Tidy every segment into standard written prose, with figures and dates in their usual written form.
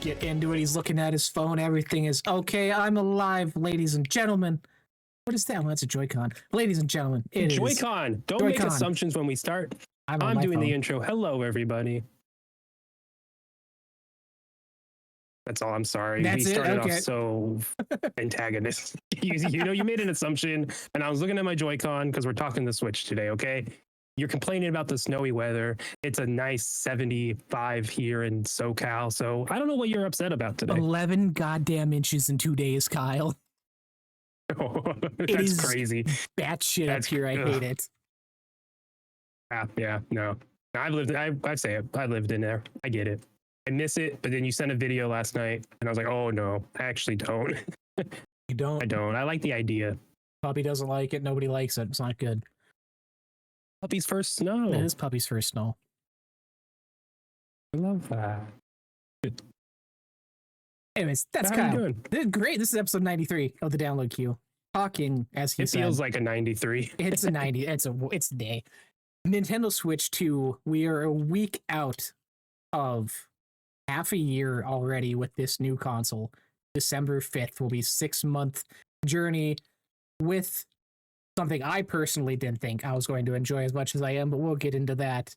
get into it. He's looking at his phone. Everything is okay. I'm alive, ladies and gentlemen. What is that? Well, that's a Joy-Con. Ladies and gentlemen, it is Joy-Con. Don't Joy-Con. make assumptions when we start. I'm doing phone. the intro. Hello, everybody. That's all. I'm sorry. That's we started okay. off so antagonist. You made an assumption, and I was looking at my Joy-Con because we're talking the Switch today, okay? You're complaining about the snowy weather. It's a nice 75 here in SoCal, so I don't know what you're upset about today. 11 goddamn inches in 2 days, Kyle. That's crazy. Batshit up here. I hate it. Yeah, no. I say it. I lived in there. I get it. I miss it, but then you sent a video last night, and I was like, oh no, I actually don't. You don't? I don't. I like the idea. Puppy doesn't like it. Nobody likes it. It's not good. Puppy's first snow. It is Puppy's first snow. I love that. Anyways, that's How Kyle. you doing? Great. This is episode 93 of the download queue. Talking, as he said. It feels like a 93. It's a 90. It's a day. Nintendo Switch 2. We are a week out of half a year already with this new console. December 5th will be 6-month journey with something I personally didn't think I was going to enjoy as much as I am, but we'll get into that.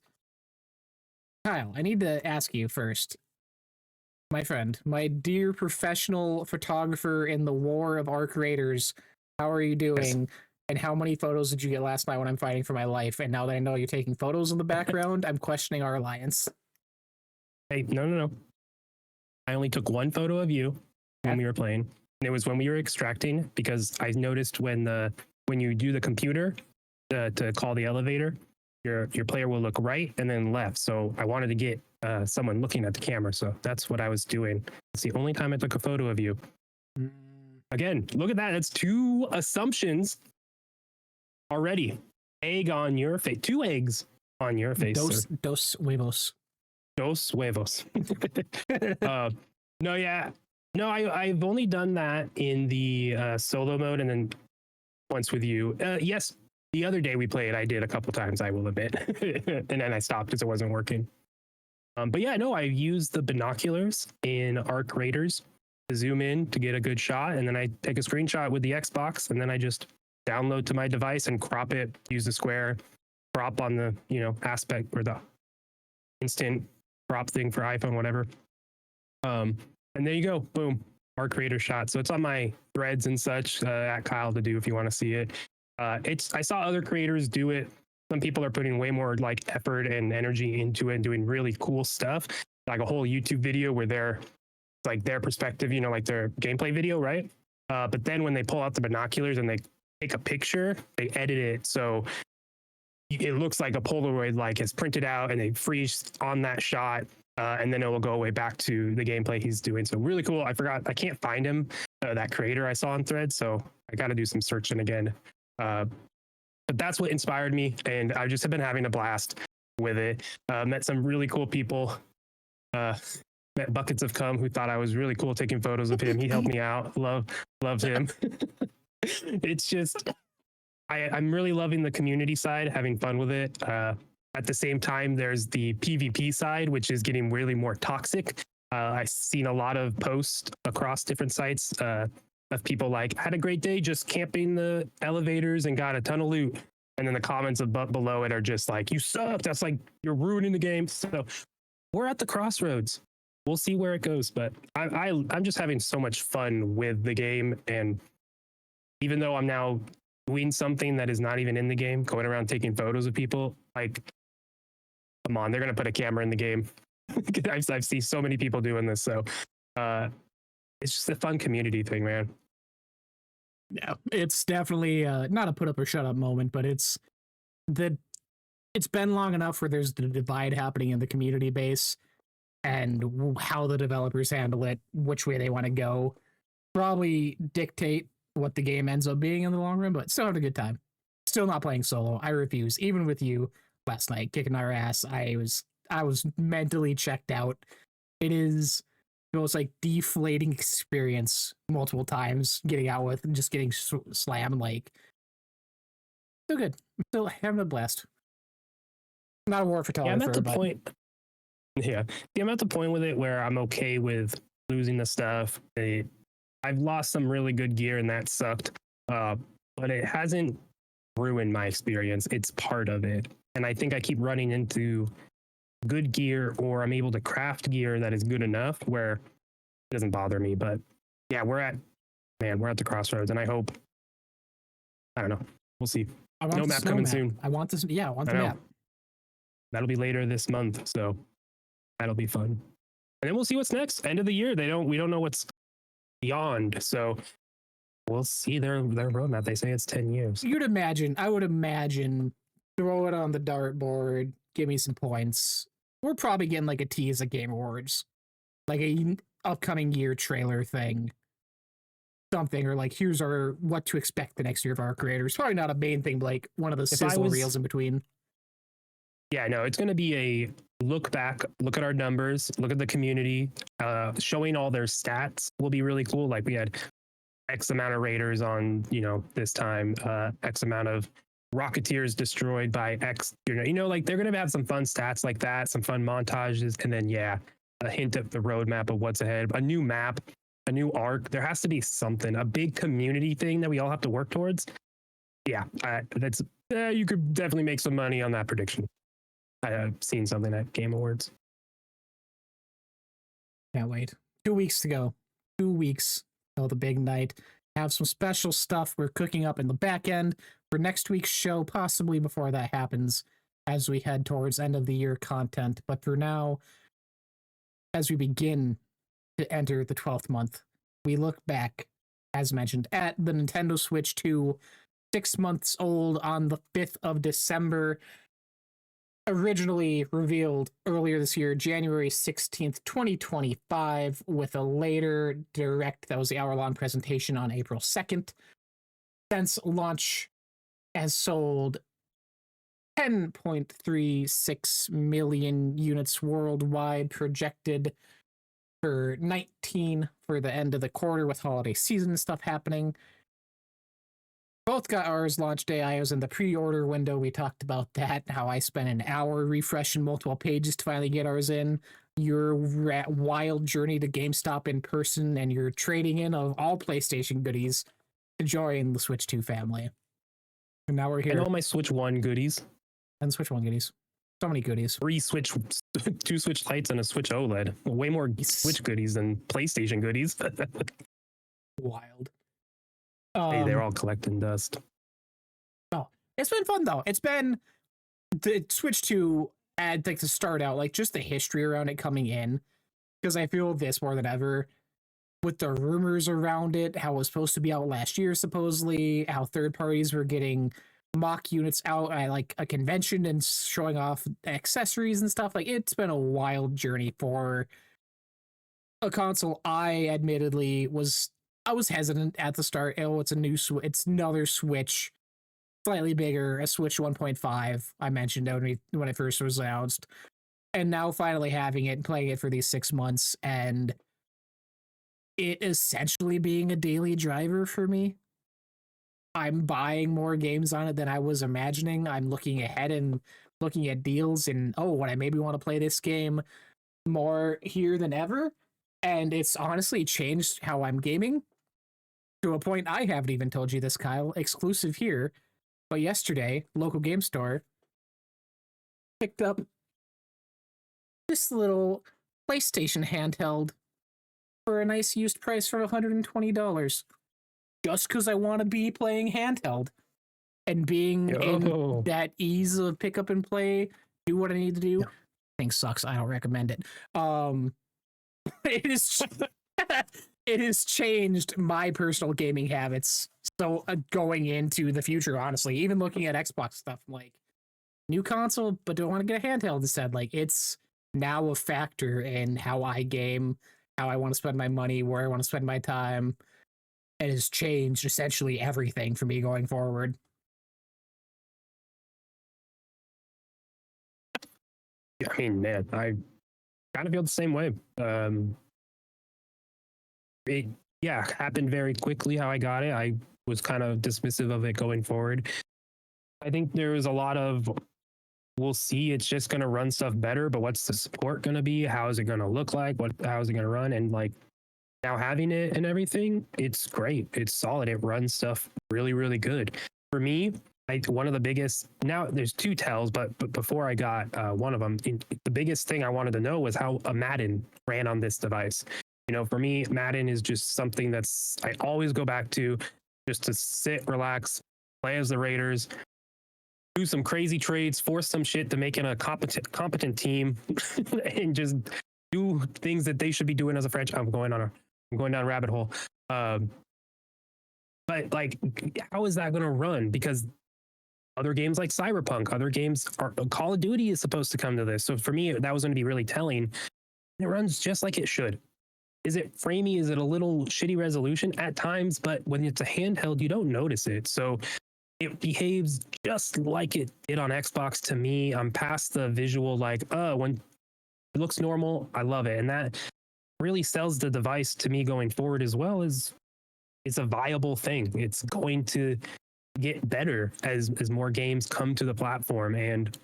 Kyle, I need to ask you first, my friend, my dear professional photographer in the war of our creators, how are you doing? Yes. And how many photos did you get last night when I'm fighting for my life? And now that I know you're taking photos in the background, I'm questioning our alliance. Hey, no. I only took one photo of you when we were playing. And it was when we were extracting, because I noticed when you do the computer to call the elevator, your player will look right and then left. So I wanted to get someone looking at the camera. So that's what I was doing. It's the only time I took a photo of you. Again, look at that. That's 2 assumptions already. Egg on your face. 2 eggs on your face. Dos huevos. Dos huevos. No, I've only done that in the solo mode and then once with you. Yes, the other day we played, I did a couple times, I will admit. And then I stopped because it wasn't working. But yeah, no, I used the binoculars in Arc Raiders to zoom in to get a good shot. And then I take a screenshot with the Xbox and then I just download to my device and crop it, use the square crop on the, aspect or the instant crop thing for iPhone, whatever. And there you go. Boom. Our creator shot. So it's on my threads and such at Kyle to do if you want to see it. I saw other creators do it. Some people are putting way more like effort and energy into it and doing really cool stuff. Like a whole YouTube video where their perspective, like their gameplay video, right? But then when they pull out the binoculars and they take a picture, they edit it so it looks like a Polaroid, like it's printed out and they freeze on that shot. And then it will go away back to the gameplay he's doing. So really cool. I forgot, I can't find him, that creator I saw on Threads. So I got to do some searching again. But that's what inspired me. And I just have been having a blast with it. Met some really cool people. Met Buckets of Cum, who thought I was really cool taking photos of him. He helped me out. Loved him. It's just, I'm really loving the community side, having fun with it. At the same time, there's the PvP side, which is getting really more toxic. I've seen a lot of posts across different sites of people like, had a great day just camping the elevators and got a ton of loot. And then the comments below it are just like, you suck. That's like, you're ruining the game. So we're at the crossroads. We'll see where it goes. But I'm just having so much fun with the game. And even though I'm now doing something that is not even in the game, going around taking photos of people, like, come on, they're going to put a camera in the game. I've seen so many people doing this. So it's just a fun community thing, man. Yeah, it's definitely not a put up or shut up moment, but it's been long enough where there's the divide happening in the community base and how the developers handle it, which way they want to go, probably dictate what the game ends up being in the long run, but still have a good time. Still not playing solo. I refuse. Even with you last night kicking our ass, I was mentally checked out. It is the most like deflating experience multiple times getting out with and just getting slammed. Like, still good. I'm still having a blast. Not a war photographer. Yeah, I'm at the point. Yeah, I'm at the point with it where I'm okay with losing the stuff. I've lost some really good gear and that sucked. But it hasn't ruined my experience. It's part of it. And I think I keep running into good gear, or I'm able to craft gear that is good enough where it doesn't bother me. But yeah, we're at the crossroads, and I don't know. We'll see. No map coming soon. I want this. Yeah, I want the map. That'll be later this month, so that'll be fun. And then we'll see what's next. End of the year. We don't know what's beyond, so we'll see their roadmap. They say it's 10 years. I would imagine, throw it on the dartboard, give me some points. We're probably getting like a tease at Game Awards, like a upcoming year trailer thing. Something, or like, here's our what to expect the next year of our creators. Probably not a main thing, but like one of the sizzle reels in between. Yeah, no, it's going to be a look back, look at our numbers, look at the community, showing all their stats will be really cool. Like we had X amount of raiders on, this time, X amount of Rocketeers destroyed by X, like they're going to have some fun stats like that, some fun montages, and then, a hint at the roadmap of what's ahead, a new map, a new arc. There has to be something, a big community thing that we all have to work towards. Yeah, you could definitely make some money on that prediction. I have seen something at Game Awards. Can't wait. 2 weeks to go. 2 weeks till the big night. Have some special stuff we're cooking up in the back end for next week's show, possibly before that happens, as we head towards end of the year content. But for now, as we begin to enter the 12th month, we look back, as mentioned, at the Nintendo Switch 2, 6 months old on the 5th of December. Originally revealed earlier this year, January 16th, 2025, with a later direct that was the hour-long presentation on April 2nd. Since launch has sold 10.36 million units worldwide, projected for 19 for the end of the quarter with holiday season stuff happening. Both got ours launch day. I was in the pre-order window. We talked about that, how I spent an hour refreshing multiple pages to finally get ours in. Your wild journey to GameStop in person and your trading in of all PlayStation goodies to join the Switch 2 family. And now we're here. And all my Switch 1 goodies. And Switch 1 goodies. So many goodies. 2 Switch Lights and a Switch OLED. Way more Switch goodies than PlayStation goodies. Wild. Hey, they're all collecting dust. Oh, it's been fun though. It's been the Switch 2 ad, like, to start out, like just the history around it coming in, because I feel this more than ever with the rumors around it, how it was supposed to be out last year, supposedly, how third parties were getting mock units out at like a convention and showing off accessories and stuff. Like, it's been a wild journey for a console. I admittedly was hesitant at the start. Oh, it's another Switch, slightly bigger, a Switch 1.5. I mentioned when it first was announced, and now finally having it and playing it for these 6 months, and it essentially being a daily driver for me. I'm buying more games on it than I was imagining. I'm looking ahead and looking at deals and, what I maybe want to play this game more here than ever. And it's honestly changed how I'm gaming to a point I haven't even told you this, Kyle, exclusive here. But yesterday, local game store picked up this little PlayStation handheld for a nice used price for $120. Just because I want to be playing handheld and being in that ease of pick up and play, do what I need to do. Yeah. Thing sucks. I don't recommend it. It is it has changed my personal gaming habits. So going into the future, honestly, even looking at Xbox stuff, like, new console, but do I want to get a handheld instead? Like, it's now a factor in how I game, how I want to spend my money, where I want to spend my time. It has changed essentially everything for me going forward. I mean, man, I kind of feel the same way. It happened very quickly how I got it. I was kind of dismissive of it going forward. I think there was a lot of, we'll see, it's just going to run stuff better, but what's the support going to be? How is it going to look like? How is it going to run? And like, now having it and everything, it's great. It's solid. It runs stuff really, really good. For me, one of the biggest, now there's two tells, but before I got one of them, the biggest thing I wanted to know was how a Madden ran on this device. You know, for me, Madden is just something that's I always go back to, just to sit, relax, play as the Raiders, do some crazy trades, force some shit to make it a competent team, and just do things that they should be doing as a franchise. I'm going down a rabbit hole. But like, how is that going to run? Because other games like Cyberpunk, other games are Call of Duty is supposed to come to this. So for me, that was going to be really telling. It runs just like it should. Is it framey? Is it a little shitty resolution at times? But when it's a handheld, you don't notice it. So it behaves just like it did on Xbox to me. I'm past the visual, like, when it looks normal, I love it. And that really sells the device to me going forward as well. As it's a viable thing. It's going to get better as more games come to the platform. And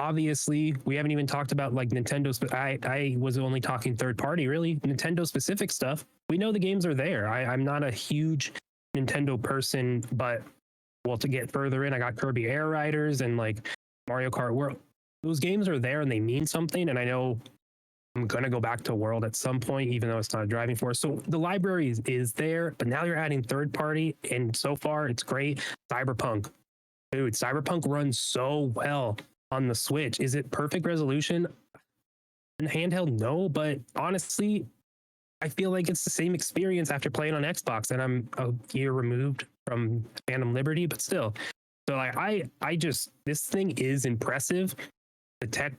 obviously, we haven't even talked about like Nintendo. I was only talking third party, really. Nintendo specific stuff. We know the games are there. I'm not a huge Nintendo person, but well, to get further in, I got Kirby Air Riders and like Mario Kart World. Those games are there and they mean something. And I know I'm going to go back to World at some point, even though it's not a driving force. So the library is there, but now you're adding third party. And so far, it's great. Cyberpunk. Dude, Cyberpunk runs so well on the Switch. Is it perfect resolution? In handheld, no. But honestly, I feel like it's the same experience after playing on Xbox. And I'm a year removed from Phantom Liberty, but still. So I just, this thing is impressive. The tech,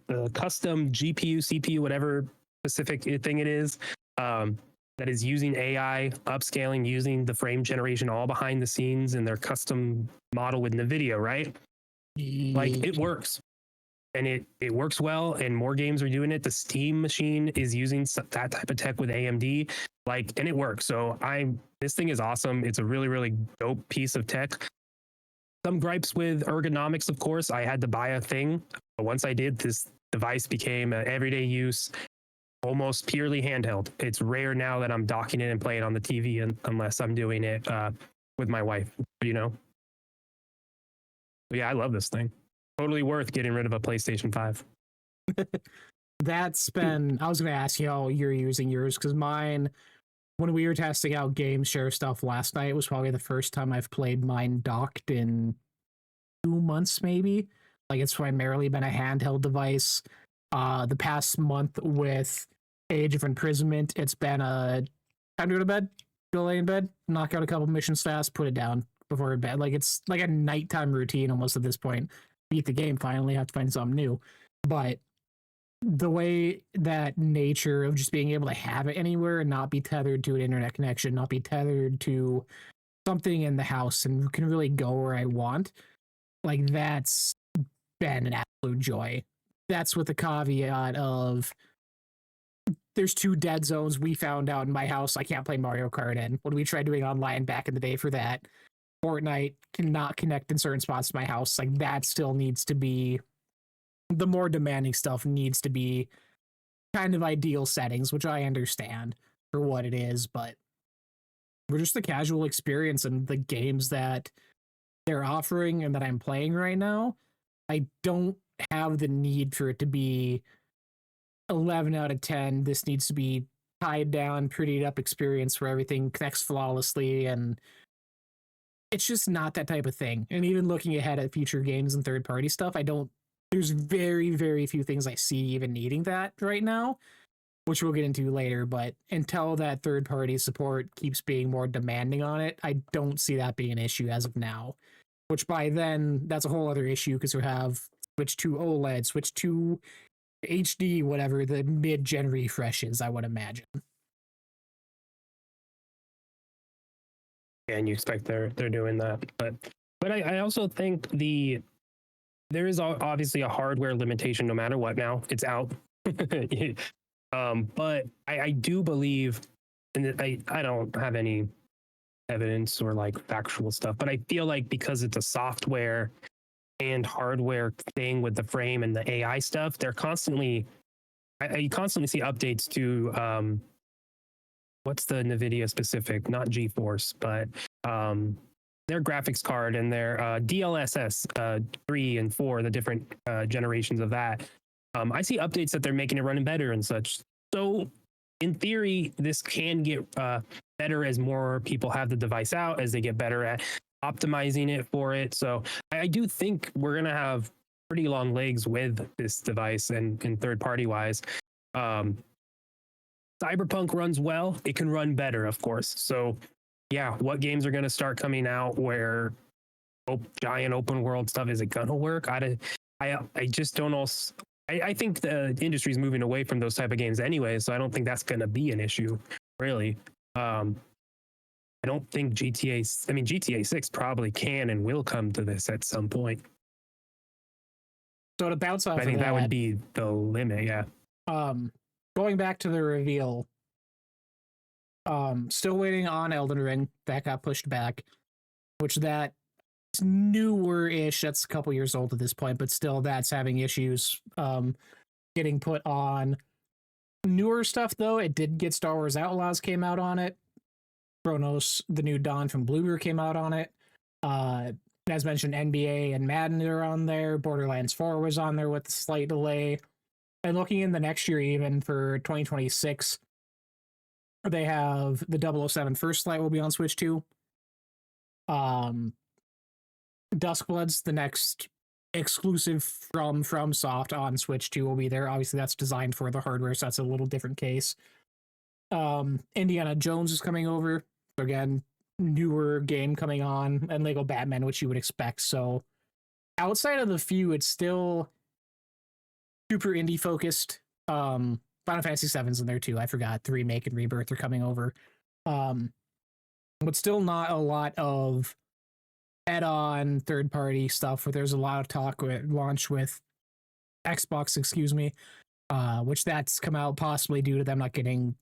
the custom GPU, CPU, whatever specific thing it is, that is using AI, upscaling, using the frame generation all behind the scenes in their custom model with NVIDIA, right? Like it works. And it works well, and more games are doing it. The Steam machine is using that type of tech with AMD, and it works. So this thing is awesome. It's a really, really dope piece of tech. Some gripes with ergonomics, of course. I had to buy a thing. But once I did, this device became an everyday use, almost purely handheld. It's rare now that I'm docking it and playing on the TV unless I'm doing it with my wife, you know? But yeah, I love this thing. Totally worth getting rid of a PlayStation 5. That's been, I was going to ask you how you're using yours, because mine, when we were testing out game share stuff last night, was probably the first time I've played mine docked in 2 months, maybe. Like, it's primarily been a handheld device. The past month with Age of Imprisonment, it's been a time to go to bed, go lay in bed, knock out a couple missions fast, put it down before bed. Like, it's like a nighttime routine almost at this point. Beat the game, finally have to find something new. But the way that nature of just being able to have it anywhere and not be tethered to an internet connection, not be tethered to something in the house, and can really go where I want, like, that's been an absolute joy. That's with the caveat of there's 2 dead zones we found out in my house I can't play Mario Kart in. When we tried doing online back in the day for that, Fortnite cannot connect in certain spots to my house. Like, that still needs to be, the more demanding stuff needs to be kind of ideal settings, which I understand for what it is, but for just the casual experience and the games that they're offering and that I'm playing right now, I don't have the need for it to be 11 out of 10. This needs to be tied down, prettied up experience where everything connects flawlessly, and it's just not that type of thing. And even looking ahead at future games and third-party stuff, there's very, very few things I see even needing that right now, which we'll get into later. But until that third-party support keeps being more demanding on it, I don't see that being an issue as of now. Which by then, that's a whole other issue, because we have switch to OLED, switch to HD, whatever the mid-gen refresh is, I would imagine. And you expect they're doing that, but I also think there is obviously a hardware limitation no matter what. Now it's out. But I do believe, and I don't have any evidence or like factual stuff, but I feel like because it's a software and hardware thing with the frame and the AI stuff, they're constantly, I constantly see updates to what's the NVIDIA specific, not GeForce, but their graphics card and their DLSS 3 and 4, the different generations of that. I see updates that they're making it running better and such. So in theory, this can get better as more people have the device out, as they get better at optimizing it for it. So I do think we're going to have pretty long legs with this device and third party wise. Cyberpunk runs well. It can run better, of course. So yeah, what games are going to start coming out where giant open world stuff, is it going to work? I just don't know. I think the industry is moving away from those type of games anyway, so I don't think that's going to be an issue, really. I don't think GTA 6 probably can and will come to this at some point. So to bounce off I think that would be the limit, yeah. Going back to the reveal, still waiting on Elden Ring. That got pushed back, which that newer-ish. That's a couple years old at this point, but still that's having issues getting put on. Newer stuff, though, it did get Star Wars Outlaws came out on it. Chronos, The New Dawn from Bloober came out on it. As mentioned, NBA and Madden are on there. Borderlands 4 was on there with a slight delay. And looking in the next year, even for 2026, they have the 007 First Light will be on Switch 2. Duskblood's the next exclusive from FromSoft on Switch 2 will be there. Obviously, that's designed for the hardware, so that's a little different case. Indiana Jones is coming over. So again, newer game coming on, and Lego Batman, which you would expect. So outside of the few, it's still super indie focused. Final Fantasy VII's in there too. I forgot the remake and rebirth are coming over. But still not a lot of add-on third-party stuff. Where there's a lot of talk with launch with Xbox, which that's come out possibly due to them not getting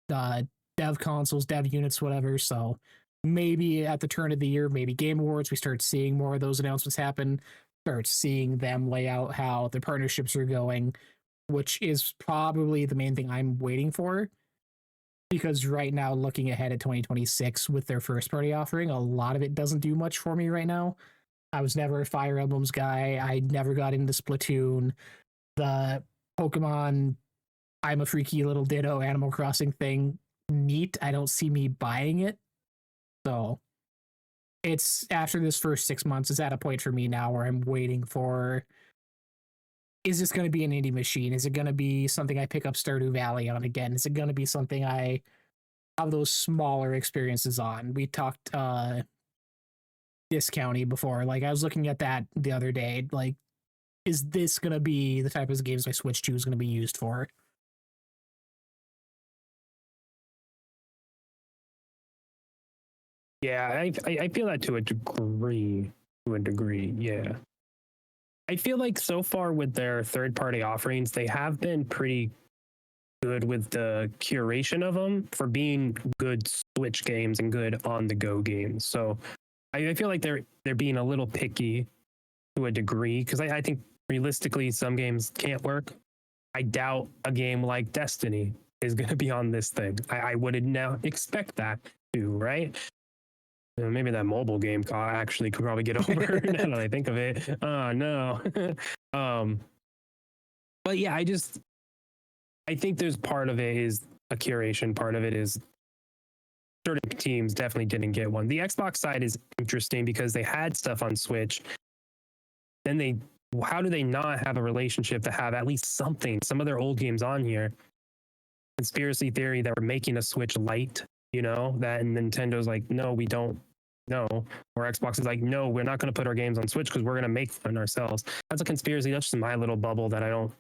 dev consoles, dev units, whatever. So maybe at the turn of the year, maybe Game Awards, we start seeing more of those announcements happen. Start seeing them lay out how their partnerships are going, which is probably the main thing I'm waiting for. Because right now, looking ahead at 2026 with their first party offering, a lot of it doesn't do much for me right now. I was never a Fire Emblems guy. I never got into Splatoon. The Pokemon, I'm a freaky little ditto Animal Crossing thing, neat. I don't see me buying it. So it's after this first 6 months, it's at a point for me now where I'm waiting for, is this going to be an indie machine? Is it going to be something I pick up Stardew Valley on again? Is it going to be something I have those smaller experiences on? We talked Discounty before. Like, I was looking at that the other day. Like, is this going to be the type of games my Switch 2 is going to be used for? Yeah, I feel that to a degree. Yeah. I feel like so far with their third-party offerings, they have been pretty good with the curation of them for being good Switch games and good on-the-go games. So I feel like they're being a little picky to a degree, because I think realistically some games can't work. I doubt a game like Destiny is going to be on this thing. I wouldn't now expect that to, right? Maybe that mobile game actually could probably get over now that I think of it. Oh no. But yeah, I think there's part of it is a curation, part of it is certain teams definitely didn't get one. The Xbox side is interesting because they had stuff on Switch. Then how do they not have a relationship to have at least something, some of their old games on here? Conspiracy theory that we're making a Switch Lite, that, and Nintendo's like, no, we don't. No, or Xbox is like, no, we're not going to put our games on Switch because we're going to make fun ourselves. That's a conspiracy. That's just my little bubble that I don't,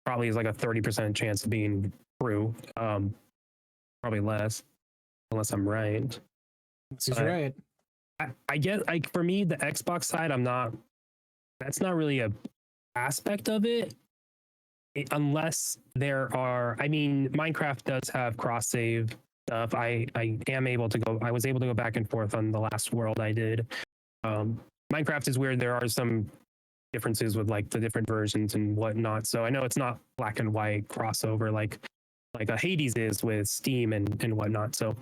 probably is like a 30% chance of being true. Probably less, unless I'm right. This is right. I get, like, for me, the Xbox side, that's not really a aspect of it. Unless there are, Minecraft does have cross save stuff. I was able to go back and forth on the last world I did. Minecraft is weird. There are some differences with like the different versions and whatnot. So I know it's not black and white crossover like like a Hades is with Steam and whatnot. So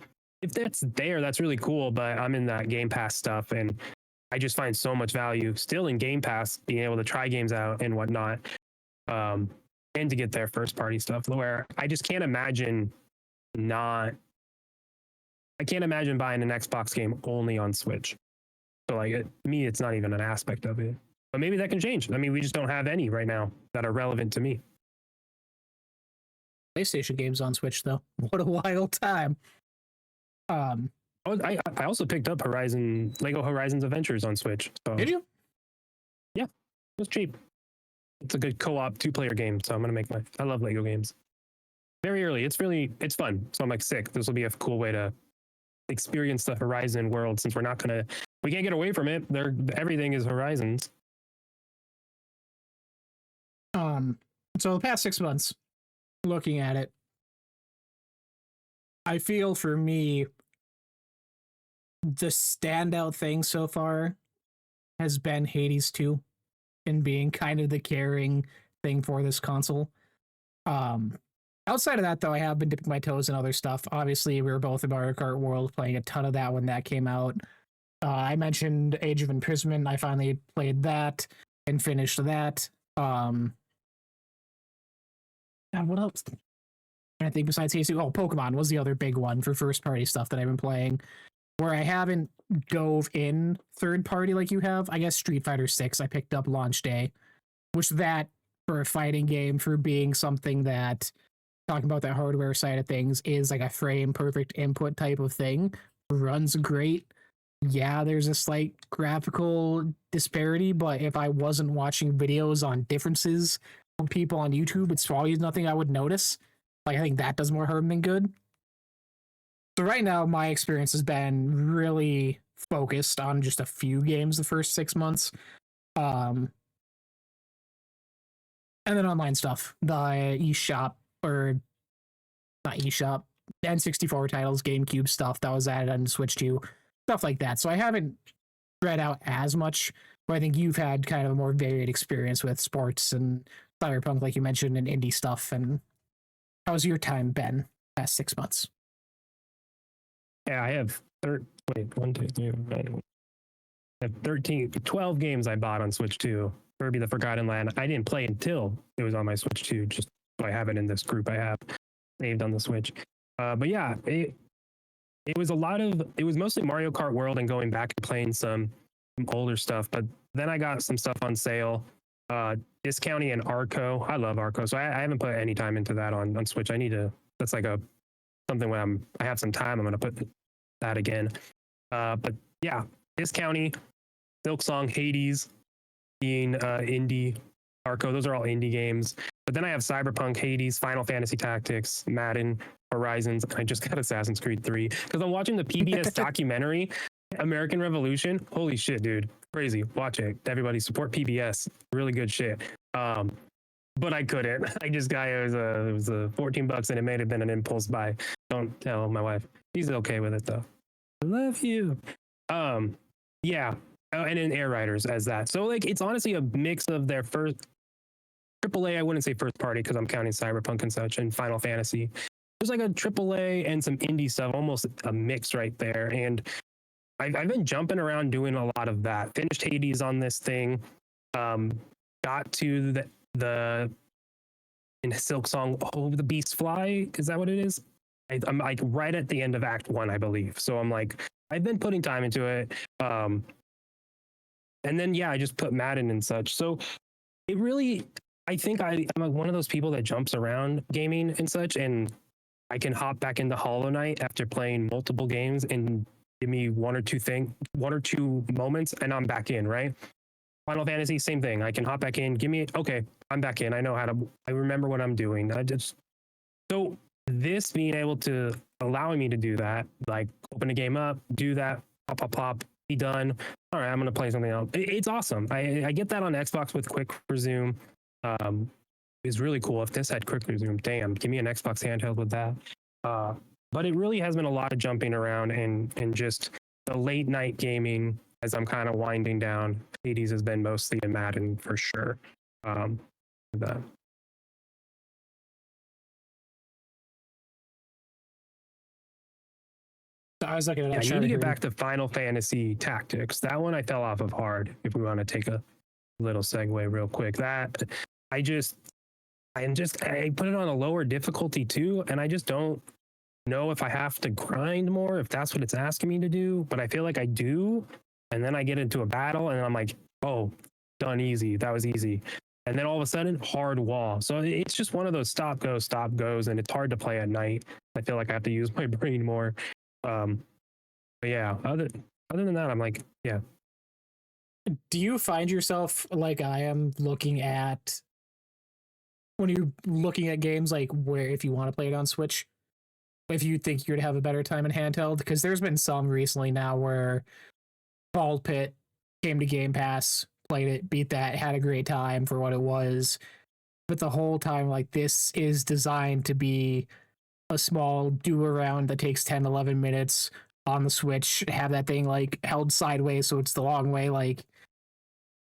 if that's there, that's really cool. But I'm in that Game Pass stuff, and I just find so much value still in Game Pass, being able to try games out and whatnot, and to get their first party stuff. Where I just can't imagine I can't imagine buying an Xbox game only on Switch. So like me, it's not even an aspect of it. But maybe that can change. I mean, we just don't have any right now that are relevant to me. PlayStation games on Switch though. What a wild time. I also picked up Lego Horizons Adventures on Switch. So Did you? Yeah, it was cheap. It's a good co-op 2-player game, so I'm gonna make I love Lego games. Very early. It's fun. So I'm like sick. This will be a cool way to experience the Horizon world, since we can't get away from it. Everything is Horizons. So the past 6 months, looking at it, I feel for me the standout thing so far has been Hades 2 and being kind of the carrying thing for this console. Outside of that, though, I have been dipping my toes in other stuff. Obviously, we were both in Mario Kart World playing a ton of that when that came out. I mentioned Age of Imprisonment. I finally played that and finished that. God, what else? I think besides Hades 2, Pokemon was the other big one for first party stuff that I've been playing. Where I haven't dove in third party like you have, I guess Street Fighter 6 I picked up launch day, which that for a fighting game, for being something that, talking about that hardware side of things, is like a frame perfect input type of thing, runs great. Yeah, there's a slight graphical disparity, but if I wasn't watching videos on differences from people on YouTube, it's always nothing I would notice. Like, I think that does more harm than good. So right now, my experience has been really focused on just a few games the first 6 months. And then online stuff. The eShop, or not eShop, N64 titles, GameCube stuff that was added on Switch 2, stuff like that. So I haven't spread out as much, but I think you've had kind of a more varied experience with sports and Cyberpunk, like you mentioned, and indie stuff. And how's your time been past 6 months? Yeah, I have 12 games I bought on Switch 2. Kirby the Forgotten Land. I didn't play until it was on my Switch 2, just so I have it in this group I have saved on the Switch. But yeah, it was mostly Mario Kart World and going back and playing some older stuff. But then I got some stuff on sale. Discounting and Arco. I love Arco, so I haven't put any time into that on Switch. I need to. That's like something when I have some time, I'm going to put that again. But yeah, Discounting, Silksong, Hades being indie, Arco, those are all indie games. But then I have Cyberpunk, Hades, Final Fantasy Tactics, Madden, Horizons. I just got Assassin's Creed 3 because I'm watching the PBS documentary, American Revolution. Holy shit, dude. Crazy. Watch it. Everybody support PBS. Really good shit. But I couldn't. I just got it was $14 and it may have been an impulse buy. Don't tell my wife. She's okay with it though. I love you. Yeah. And then Air Riders as that. So like it's honestly a mix of their first AAA, I wouldn't say first party because I'm counting Cyberpunk and such, and Final Fantasy. There's like a AAA and some indie stuff, almost a mix right there. And I've been jumping around doing a lot of that. Finished Hades on this thing. Got to the in Silksong, the Beast Fly. Is that what it is? I'm like right at the end of Act 1, I believe. So I'm like, I've been putting time into it. And then, yeah, I just put Madden and such. So it really, I think I'm like one of those people that jumps around gaming and such. And I can hop back into Hollow Knight after playing multiple games and give me one or two moments and I'm back in, right? Final Fantasy, same thing. I can hop back in, okay, I'm back in. I remember what I'm doing. So this being able to allowing me to do that, like open a game up, do that, pop, be done. All right, I'm going to play something else. It's awesome. I get that on Xbox with quick resume. Is really cool. If this had quick resume, damn, give me an Xbox handheld with that. But it really has been a lot of jumping around and just the late night gaming as I'm kind of winding down. Hades has been mostly in Madden for sure. That. I was looking at Yeah, I need to Uncharted get 3. back to Final Fantasy Tactics. That one I fell off of hard. If we want to take a little segue real quick, that I put it on a lower difficulty too, and I just don't know if I have to grind more, if that's what it's asking me to do. But I feel like I do, and then I get into a battle, and I'm like, oh, done easy. That was easy. And then all of a sudden, hard wall. So it's just one of those stop goes, and it's hard to play at night. I feel like I have to use my brain more. But yeah, other than that, I'm like, yeah. Do you find yourself like I am looking at when you're looking at games like where if you want to play it on Switch, if you think you're gonna have a better time in handheld? Because there's been some recently now where Bald Pit came to Game Pass, played it, beat that, had a great time for what it was. But the whole time, like, this is designed to be a small do around that takes 10, 11 minutes on the Switch, have that thing like held sideways so it's the long way. Like,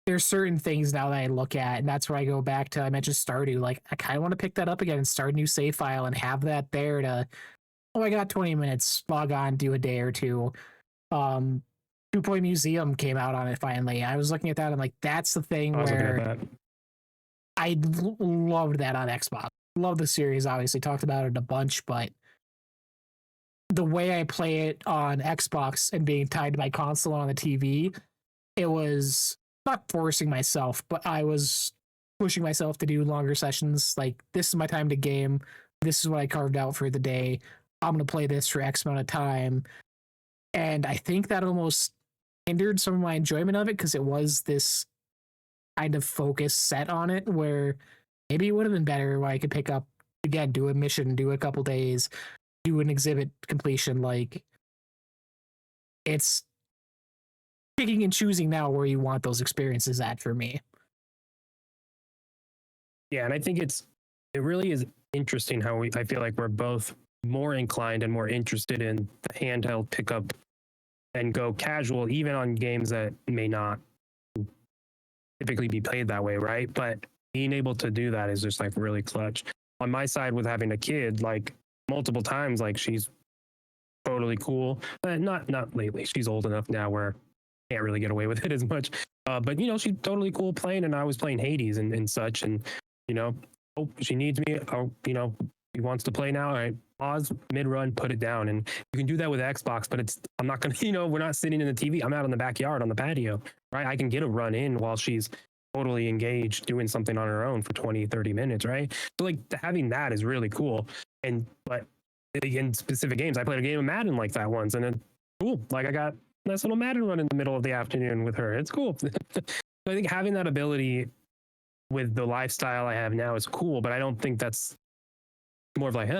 there's certain things now that I look at, and that's where I go back to. I mentioned Stardew. Like, I kind of want to pick that up again and start a new save file and have that there to, oh, I got 20 minutes, log on, do a day or two. Um, Two Point Museum came out on it finally. I was looking at that. I'm like, that's the thing I was looking at where that. I loved that on Xbox. Love the series, obviously, talked about it a bunch, but the way I play it on Xbox and being tied to my console on the TV, it was not forcing myself, but I was pushing myself to do longer sessions. Like, this is my time to game. This is what I carved out for the day. I'm going to play this for X amount of time. And I think that almost hindered some of my enjoyment of it because it was this kind of focus set on it where maybe it would have been better where I could pick up, again, do a mission, do a couple days, do an exhibit completion. Like, it's picking and choosing now where you want those experiences at for me. Yeah, and I think it really is interesting how I feel like we're both more inclined and more interested in the handheld pickup and go casual, even on games that may not typically be played that way, right? But being able to do that is just like really clutch. On my side with having a kid, like multiple times, like she's totally cool. Not lately. She's old enough now where I can't really get away with it as much. But she's totally cool playing, and I was playing Hades and such, and oh, she needs me. Oh, he wants to play now. All right, pause mid run, put it down, and you can do that with Xbox. But I'm not gonna, we're not sitting in the TV. I'm out in the backyard on the patio, right? I can get a run in while she's totally engaged doing something on her own for 20, 30 minutes, right? So like having that is really cool. But in specific games, I played a game of Madden like that once, and then cool, like I got a nice little Madden run in the middle of the afternoon with her. It's cool. So I think having that ability with the lifestyle I have now is cool, but I don't think that's more of like,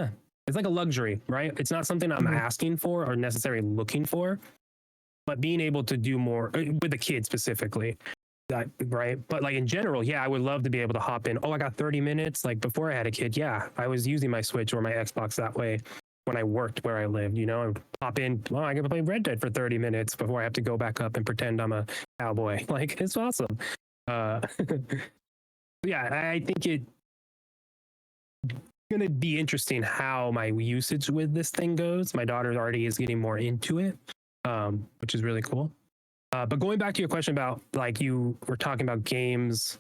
it's like a luxury, right? It's not something I'm asking for or necessarily looking for, but being able to do more with the kid specifically, right? But like in general, yeah, I would love to be able to hop in. Oh, I got 30 minutes. Like before I had a kid, yeah, I was using my Switch or my Xbox that way when I worked where I lived, and pop in, well, I can play Red Dead for 30 minutes before I have to go back up and pretend I'm a cowboy. Like, it's awesome. Yeah, I think it's going to be interesting how my usage with this thing goes. My daughter already is getting more into it, which is really cool. But going back to your question about, like, you were talking about games,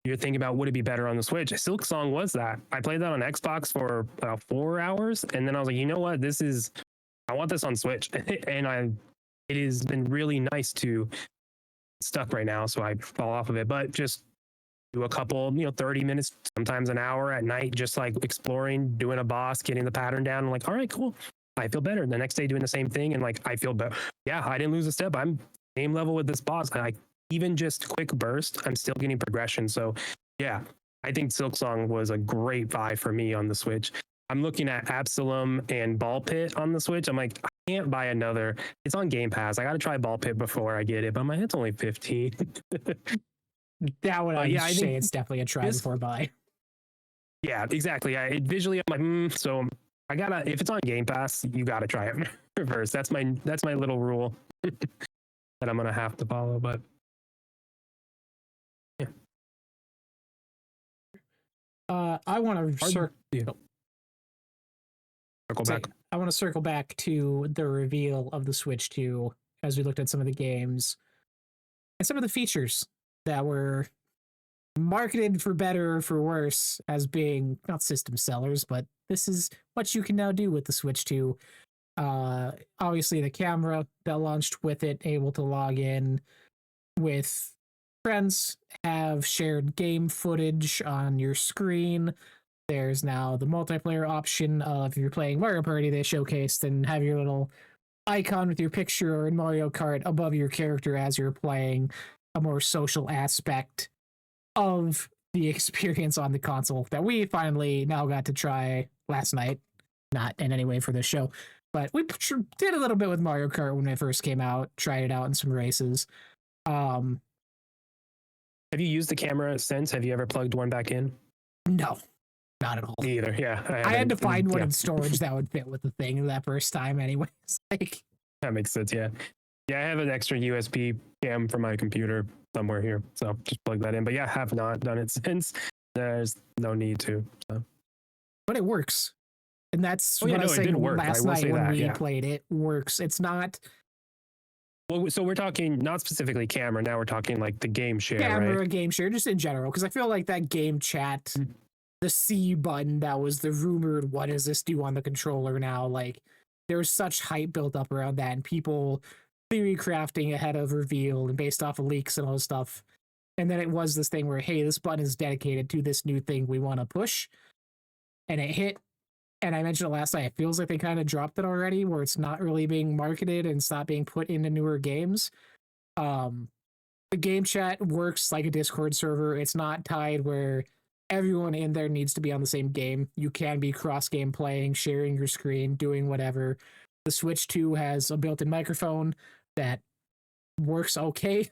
you're thinking about would it be better on the Switch? Silk Song was that. I played that on Xbox for about 4 hours, and then I was like, you know what? I want this on Switch. And it has been really nice to stuck right now, so I fall off of it. But just do a couple, 30 minutes, sometimes an hour at night, just like exploring, doing a boss, getting the pattern down. I'm like, all right, cool. I feel better. The next day doing the same thing, and like I feel better. Yeah, I didn't lose a step. I'm same level with this boss. Even just quick burst, I'm still getting progression. So yeah, I think Silk Song was a great buy for me on the Switch. I'm looking at Absalom and Ball Pit on the Switch. I'm like, I can't buy another. It's on Game Pass. I got to try Ball Pit before I get it, but it's only 15. That one, I say it's definitely a try before buy. Yeah, exactly. Visually, I'm like, so I gotta. If it's on Game Pass, you gotta try it first. That's my little rule that I'm gonna have to follow. But yeah, I want to circle back. I want to circle back to the reveal of the Switch 2 as we looked at some of the games and some of the features that were marketed for better or for worse as being not system sellers, but this is what you can now do with the Switch 2. Obviously, the camera that launched with it, able to log in with friends, have shared game footage on your screen. There's now the multiplayer option of if you're playing Mario Party, they showcased and have your little icon with your picture in Mario Kart above your character as you're playing, a more social aspect of the experience on the console that we finally now got to try last night. Not in any way for this show, but we did a little bit with Mario Kart when it first came out, tried it out in some races. Have you used the camera since? Have you ever plugged one back in? No, not at all. Me either. Yeah, I had to find one in storage that would fit with the thing that first time, anyways. Like that makes sense. Yeah, I have an extra USB cam for my computer somewhere here, so just plug that in. But yeah, I have not done it since. There's no need to. So. But it works, and that's what I was it saying did work. last night when we yeah. played it. Works. It's not. Well, so we're talking not specifically camera. Now we're talking like the game share, Camera, right? game share, just in general, because I feel like that game chat, the C button that was the rumored what does this do on the controller now, like there's such hype built up around that and people theory crafting ahead of reveal and based off of leaks and all this stuff. And then it was this thing where, hey, this button is dedicated to this new thing we want to push. And it hit. And I mentioned it last night. It feels like they kind of dropped it already, where it's not really being marketed and it's not being put into newer games. The game chat works like a Discord server. It's not tied where everyone in there needs to be on the same game. You can be cross game playing, sharing your screen, doing whatever. The Switch 2 has a built-in microphone that works okay.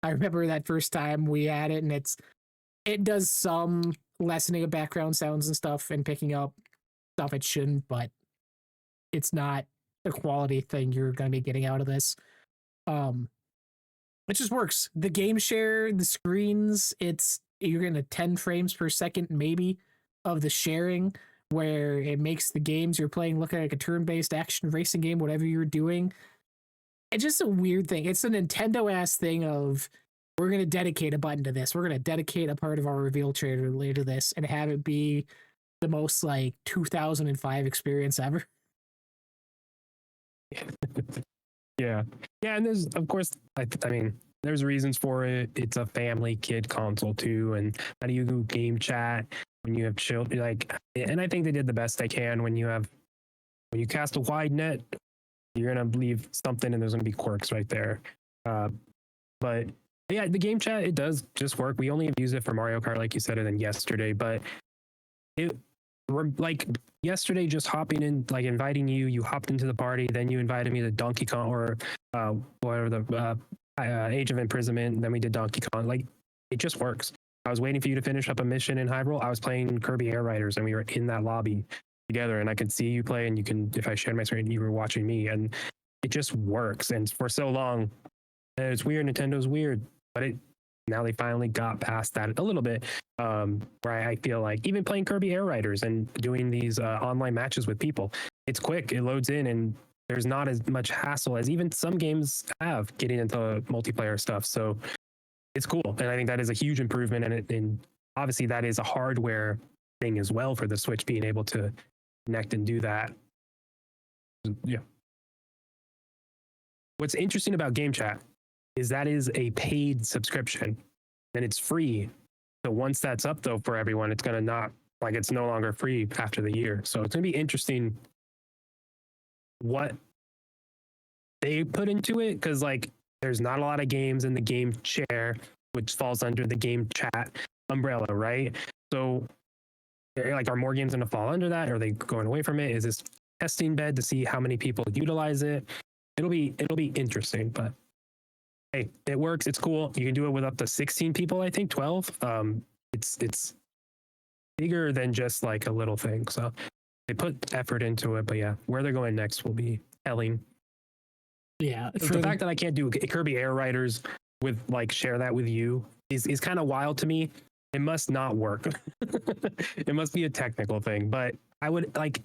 I remember that first time we had it, and it does some lessening of background sounds and stuff and picking up stuff it shouldn't, but it's not a quality thing you're going to be getting out of this. It just works. The game share, the screens, you're getting a 10 frames per second maybe of the sharing, where it makes the games you're playing look like a turn-based action racing game, whatever you're doing. It's just a weird thing. It's a Nintendo-ass thing of, we're going to dedicate a button to this. We're going to dedicate a part of our reveal trailer later to this and have it be the most like 2005 experience ever. Yeah, and there's of course, I mean, there's reasons for it. It's a family kid console too, and how do you do game chat when you have children? Like, and I think they did the best they can. When you cast a wide net, you're gonna leave something, and there's gonna be quirks right there. But yeah, the game chat, it does just work. We only use it for Mario Kart, like you said, and then yesterday, but like yesterday, just hopping in, like inviting you hopped into the party, then you invited me to Donkey Kong or whatever the Age of Imprisonment, then we did Donkey Kong. Like, it just works. I was waiting for you to finish up a mission in Hyrule. I was playing Kirby Air Riders, and we were in that lobby together, and I could see you play, and if I shared my screen, you were watching me, and it just works. And for so long, and it's weird, Nintendo's weird, but now they finally got past that a little bit, where I feel like even playing Kirby Air Riders and doing these online matches with people, it's quick, it loads in, and there's not as much hassle as even some games have getting into multiplayer stuff. So it's cool, and I think that is a huge improvement, and obviously that is a hardware thing as well for the Switch, being able to connect and do that. Yeah. What's interesting about Game Chat is that is a paid subscription, and it's free. So once that's up though for everyone, it's gonna not, like, it's no longer free after the year. So it's gonna be interesting what they put into it, because like there's not a lot of games in the game share, which falls under the game chat umbrella, right? So like, are more games gonna fall under that? Are they going away from it? Is this testing bed to see how many people utilize it? It'll be interesting, but hey, it works. It's cool. You can do it with up to 16 people, I think 12. It's bigger than just like a little thing. So they put effort into it, but yeah, where they're going next will be telling. Yeah. The fact that I can't do Kirby Air Riders with, like, share that with you is kind of wild to me. It must not work. It must be a technical thing, but I would like,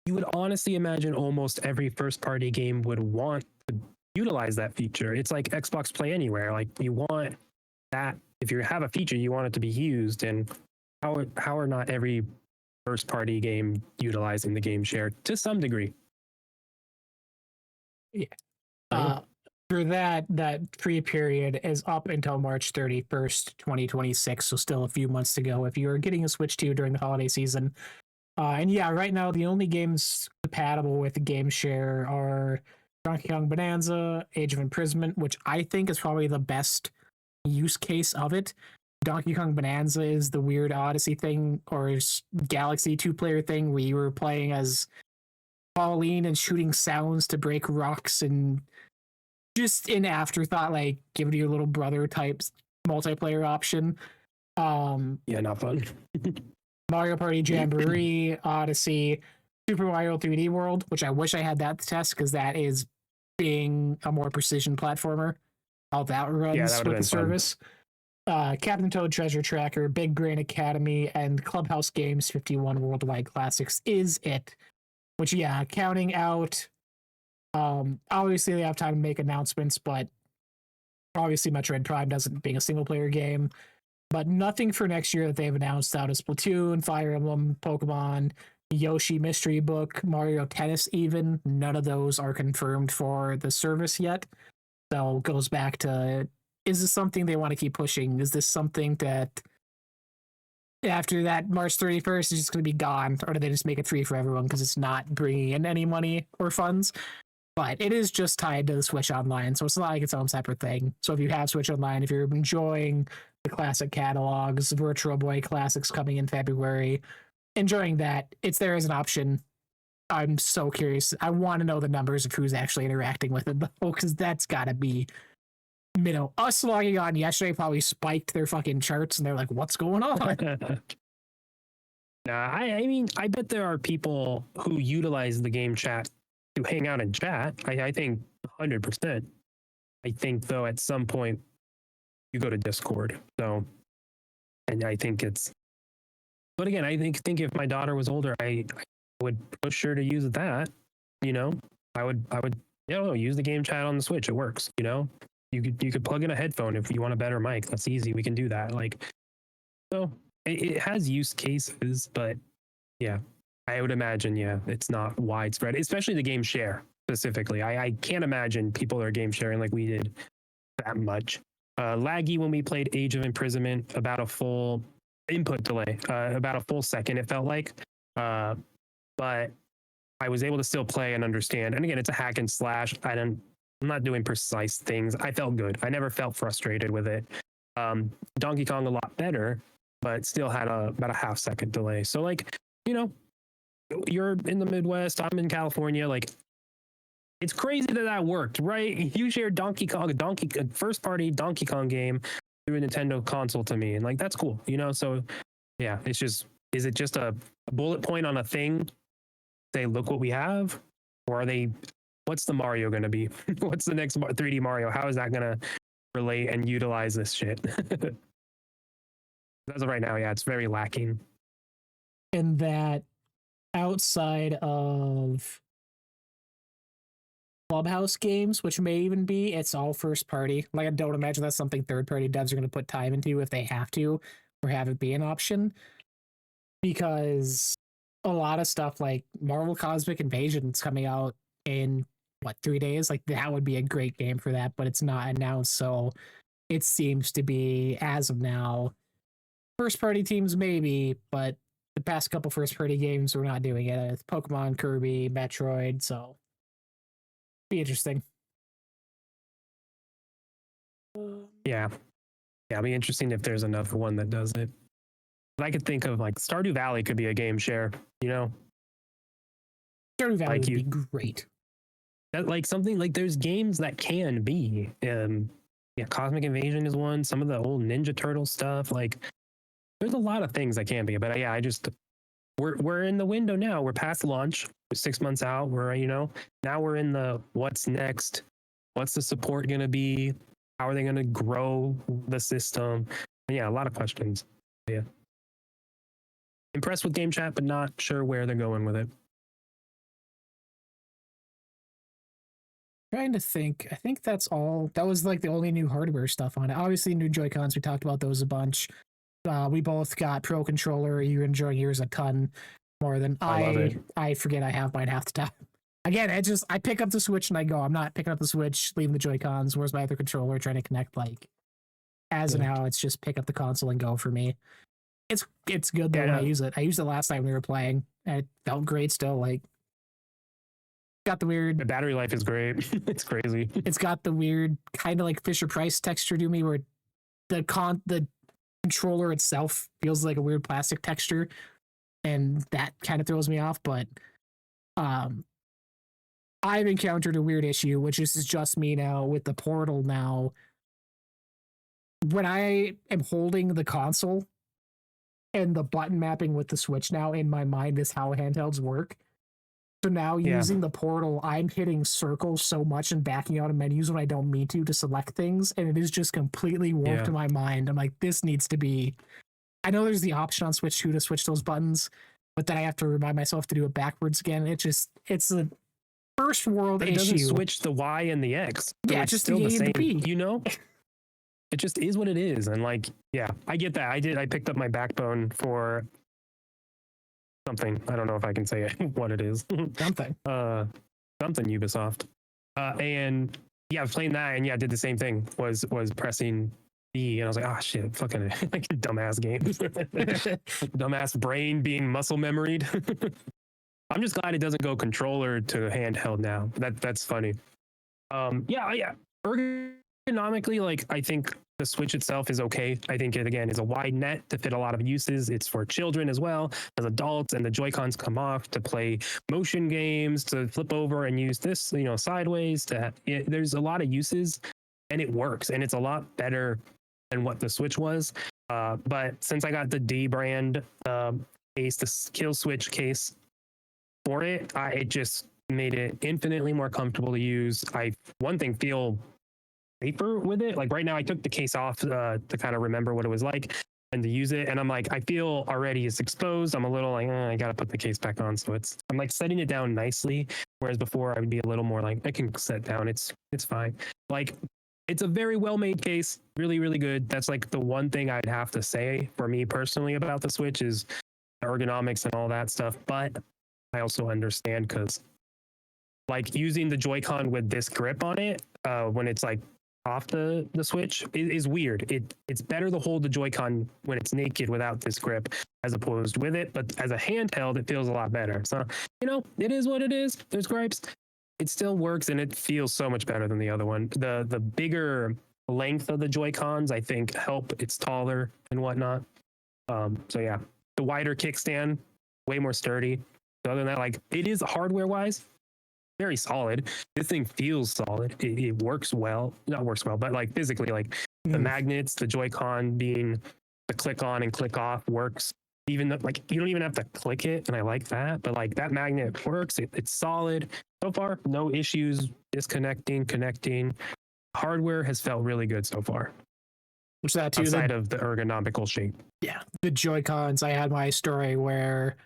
you would honestly imagine almost every first party game would want to utilize that feature. It's like Xbox Play Anywhere. Like you want that, if you have a feature, you want it to be used. And how are not every first party game utilizing the game share to some degree? Yeah. For that free period is up until March 31st, 2026. So still a few months to go if you are getting a Switch 2 during the holiday season. And yeah, right now the only games compatible with the game share are Donkey Kong Bonanza, Age of Imprisonment, which I think is probably the best use case of it. Donkey Kong Bonanza is the weird Odyssey thing or Galaxy 2-player thing where you were playing as Pauline and shooting sounds to break rocks and just an afterthought, like give it your little brother type multiplayer option. Yeah, not fun. Mario Party Jamboree, Odyssey, Super Mario 3D World, which I wish I had that to test because that is being a more precision platformer. How that runs with the service. Captain Toad Treasure Tracker, Big Brain Academy, and Clubhouse Games 51 Worldwide Classics is it. Which, yeah, counting out. Obviously, they have time to make announcements, but obviously, Metroid Prime doesn't being a single player game. But nothing for next year that they've announced out of Splatoon, Fire Emblem, Pokemon, Yoshi Mystery Book, Mario Tennis, even. None of those are confirmed for the service yet. So it goes back to, is this something they want to keep pushing? Is this something that after that March 31st is just going to be gone? Or do they just make it free for everyone because it's not bringing in any money or funds? But it is just tied to the Switch Online, so it's not like its own separate thing. So if you have Switch Online, if you're enjoying the classic catalogs, Virtual Boy Classics coming in February, enjoying that, it's there as an option. I'm so curious. I want to know the numbers of who's actually interacting with it, though, because that's got to be, us logging on yesterday probably spiked their fucking charts, and they're like, what's going on? I mean, I bet there are people who utilize the game chat to hang out and chat. I think 100%. I think though at some point you go to Discord. So, and I think it's. But again, I think if my daughter was older, I would push her to use that. I would use the game chat on the Switch. It works. You could plug in a headphone if you want a better mic. That's easy. We can do that. So it has use cases, but yeah. I would imagine, it's not widespread, especially the game share specifically. I can't imagine people are game sharing like we did that much. Laggy when we played Age of Imprisonment, about a full input delay, about a full second, it felt like. But I was able to still play and understand. And again, it's a hack and slash. I'm not doing precise things. I felt good. I never felt frustrated with it. Donkey Kong a lot better, but still had about a half second delay. So you're in the Midwest, I'm in California. It's crazy that worked, right? You share Donkey Kong, first party Donkey Kong game through a Nintendo console to me. And that's cool, So yeah, it's just, is it just a bullet point on a thing? Say, look what we have? Or what's the Mario going to be? What's the next 3D Mario? How is that going to relate and utilize this shit? As of right now, yeah, it's very lacking. And that outside of Clubhouse games, which may even be, it's all first party. I don't imagine that's something third party devs are going to put time into if they have to or have it be an option. Because a lot of stuff like Marvel Cosmic Invasion is coming out in 3 days? That would be a great game for that, but it's not announced. So it seems to be, as of now, first party teams maybe, but the past couple first party games we're not doing it. It's Pokemon, Kirby, Metroid, so be interesting. Yeah, it'll be interesting if there's another one that does it. But I could think of Stardew Valley could be a game share. Stardew Valley would be great. That something there's games that can be. Cosmic Invasion is one. Some of the old Ninja Turtle stuff. There's a lot of things that can be, but we're in the window now. We're past launch. We're 6 months out. We're now we're in the what's next. What's the support going to be? How are they going to grow the system? Yeah, a lot of questions. Yeah, impressed with game chat, but not sure where they're going with it. Trying to think. I think that's all. That was like the only new hardware stuff on it. Obviously, new Joy-Cons. We talked about those a bunch. We both got Pro Controller. You enjoy yours a ton more than I love it. I forget I have mine half the time. Again, I pick up the Switch and I go. I'm not picking up the Switch, leaving the Joy-Cons. Where's my other controller? Trying to connect. Like as of now, it's just pick up the console and go for me. It's good though when I use it. I used it last time we were playing, and it felt great still. Like got the weird. The battery life is great. It's crazy. It's got the weird kind of like Fisher Price texture to me, where the controller itself feels like a weird plastic texture, and that kind of throws me off. But I've encountered a weird issue, which is just me now with the Portal. Now, when I am holding the console and the button mapping with the Switch now in my mind is how handhelds work. So now using the Portal, I'm hitting circles so much and backing out of menus when I don't mean to select things, and it is just completely warped to my mind. I'm like, this needs to be. I know there's the option on Switch 2 to switch those buttons, but then I have to remind myself to do it backwards again. It's a first world issue. It doesn't switch the Y and the X. So yeah, it's just still the A same, and the B. You know? It just is what it is. And like, yeah, I get that. I picked up my Backbone for something. I don't know if I can say it, what it is. Something. Something Ubisoft. And yeah, I was playing that and yeah, I did the same thing. Was pressing B and I was like, oh shit, fucking like dumbass game. Dumbass brain being muscle memoried. I'm just glad it doesn't go controller to handheld now. That's funny. Yeah. Ergonomically, like I think the Switch itself is okay. I think it again is a wide net to fit a lot of uses. It's for children as well as adults, and the Joy-Cons come off to play motion games, to flip over and use this, sideways. There's a lot of uses, and it works, and it's a lot better than what the Switch was. But since I got the D brand case, the Kill Switch case for it, it just made it infinitely more comfortable to use. One thing feel safer with it. Like right now I took the case off to kind of remember what it was like and to use it, and I'm like, I feel already it's exposed. I'm a little like, I gotta put the case back on. So I'm like setting it down nicely, whereas before I would be a little more like, I can set down, it's fine. Like it's a very well made case, really really good. That's like the one thing I'd have to say for me personally about the Switch is ergonomics and all that stuff. But I also understand, because like using the Joy-Con with this grip on it when it's like off the Switch is weird. It's better to hold the Joy-Con when it's naked without this grip as opposed with it, but as a handheld it feels a lot better. So it is what it is. There's gripes. It still works and it feels so much better than the other one. The bigger length of the Joy-Cons I think help. It's taller and whatnot. So yeah, the wider kickstand, way more sturdy. So other than that, like it is hardware wise very solid. This thing feels solid. It works well. Not works well, but like physically, like the magnets, the Joy-Con being the click on and click off works. Even though like you don't even have to click it, and I like that. But like that magnet works. It's solid. So far, no issues disconnecting, connecting. Hardware has felt really good so far. Which that too, outside of the ergonomical shape. Yeah, the Joy-Cons. I had my story where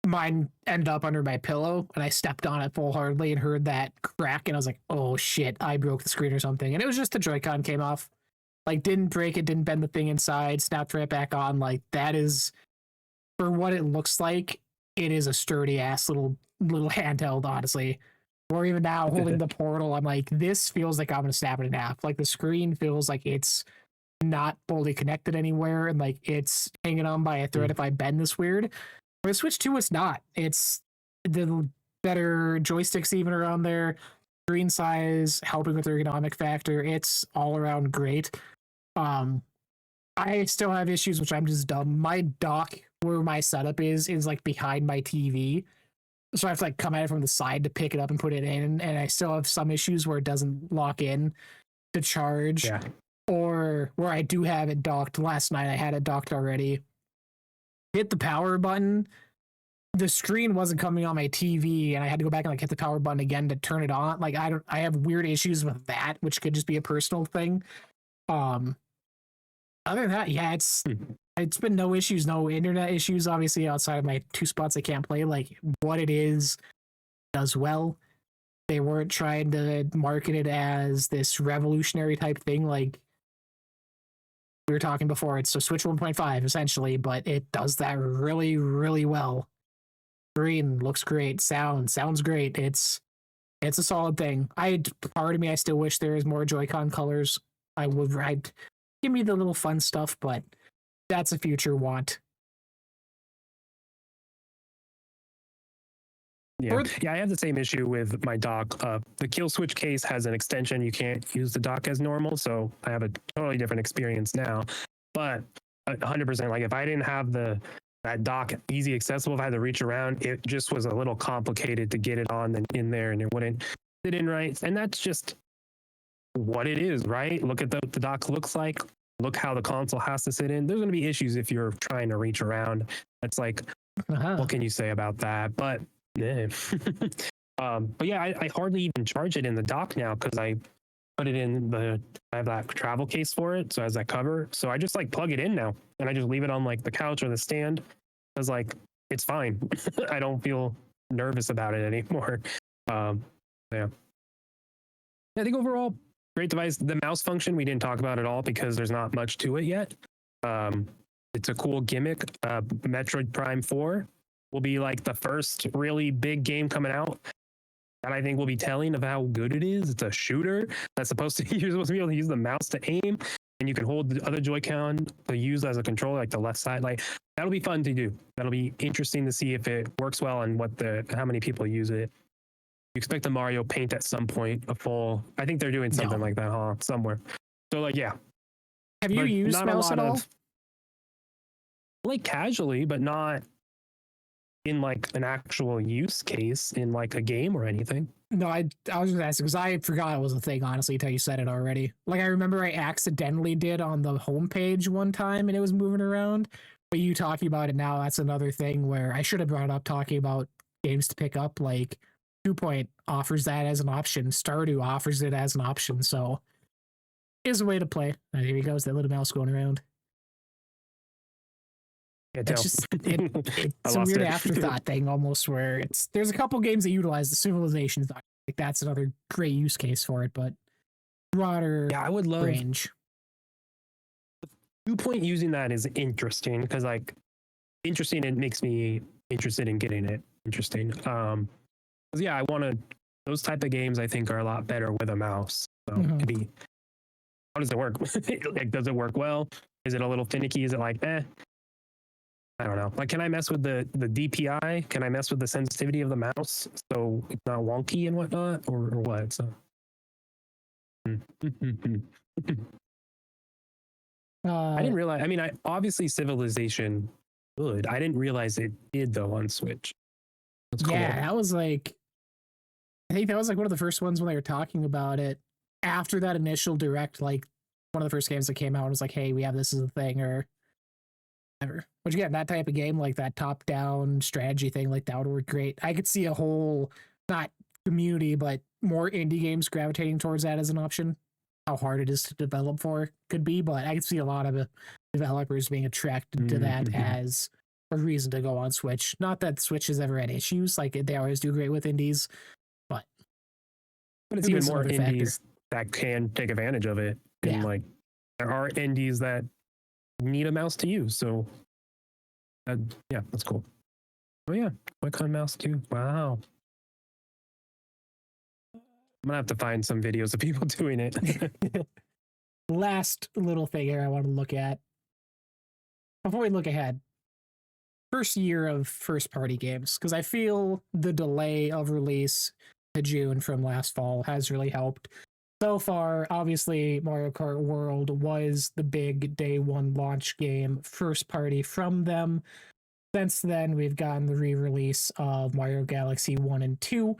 mine ended up under my pillow and I stepped on it full-heartedly and heard that crack and I was like, oh shit, I broke the screen or something. And it was just the Joy-Con came off. Like didn't break it, didn't bend the thing inside, snapped right back on. Like that is, for what it looks like, it is a sturdy ass little handheld, honestly. Or even now holding the Portal, I'm like, this feels like I'm gonna snap it in half. Like the screen feels like it's not fully connected anywhere and like it's hanging on by a thread if I bend this weird. For the Switch 2, it's not. It's the better joysticks even around there. Screen size, helping with the ergonomic factor. It's all around great. I still have issues, which I'm just dumb. My dock, where my setup is like behind my TV. So I have to like come at it from the side to pick it up and put it in. And I still have some issues where it doesn't lock in to charge. Yeah. Or where I do have it docked. Last night I had it docked already. Hit the power button, the screen wasn't coming on my TV and I had to go back and like hit the power button again to turn it on. Like I have weird issues with that, which could just be a personal thing. Other than that, yeah, it's been no issues, no internet issues, obviously outside of my 2 spots I can't play. Like what it is does well. They weren't trying to market it as this revolutionary type thing like we were talking before. It's a Switch 1.5 essentially, but it does that really, really well. Green looks great. Sounds great. It's a solid thing. Part of me, I still wish there was more Joy-Con colors. I'd give me the little fun stuff, but that's a future want. Yeah, I have the same issue with my dock. The kill switch case has an extension. You can't use the dock as normal, so I have a totally different experience now. But 100%, like if I didn't have that dock easy accessible, if I had to reach around, it just was a little complicated to get it on and in there, and it wouldn't fit in right. And that's just what it is, right? Look at the dock looks like. Look how the console has to sit in. There's going to be issues if you're trying to reach around. It's like, what can you say about that? But yeah. But yeah, I hardly even charge it in the dock now because I put it in I have that travel case for it, so it has that cover. So I just like plug it in now, and I just leave it on like the couch or the stand because like it's fine. I don't feel nervous about it anymore. Yeah. I think overall, great device. The mouse function we didn't talk about at all because there's not much to it yet. It's a cool gimmick. Metroid Prime 4 will be like the first really big game coming out that I think will be telling of how good it is. It's a shooter that's supposed to you're supposed to be able to use the mouse to aim, and you can hold the other Joy-Con to use as a controller, like the left side. Like that'll be fun to do. That'll be interesting to see if it works well and how many people use it. You expect the Mario Paint at some point, I think they're doing something like that, huh? Somewhere. So like, yeah. Have you used mouse at all? Like casually, but not in like an actual use case in like a game or anything. No, I was just asking because I forgot it was a thing, honestly, until you said it already. Like I remember I accidentally did on the homepage one time and it was moving around. But you talking about it now, that's another thing where I should have brought up talking about games to pick up. Like 2 Point offers that as an option. Stardew offers it as an option. So here's a way to play. And here he goes, that little mouse going around. It's just it's a weird afterthought thing almost where there's a couple games that utilize the civilizations. Like that's another great use case for it, but broader I would love range. 2 Point using that is interesting because like interesting, it makes me interested in getting it interesting. Yeah, I want to those type of games I think are a lot better with a mouse. So maybe how does it work? Like does it work well? Is it a little finicky? Is it like I don't know. Like, can I mess with the DPI? Can I mess with the sensitivity of the mouse so it's not wonky and whatnot, or what? So, I didn't realize. I mean, obviously Civilization good. I didn't realize it did though on Switch. That's cool. Yeah, that was like, I think that was like one of the first ones when they were talking about it after that initial direct. Like one of the first games that came out and was like, "Hey, we have this as a thing," or ever. Which again, that type of game, like that top-down strategy thing, like that would work great. I could see a whole, not community, but more indie games gravitating towards that as an option. How hard it is to develop for could be, but I could see a lot of developers being attracted to that as a reason to go on Switch. Not that Switch has ever had issues, like they always do great with indies, but it's even more indies that can take advantage of it. And like there are indies that need a mouse to use, so yeah, that's cool. Oh yeah, Joy-Con mouse too. Wow, I'm gonna have to find some videos of people doing it. Last little thing here I want to look at before we look ahead. First year of first party games, because I feel the delay of release to June from last fall has really helped. So far, obviously, Mario Kart World was the big day one launch game, first party from them. Since then, we've gotten the re-release of Mario Galaxy 1 and 2.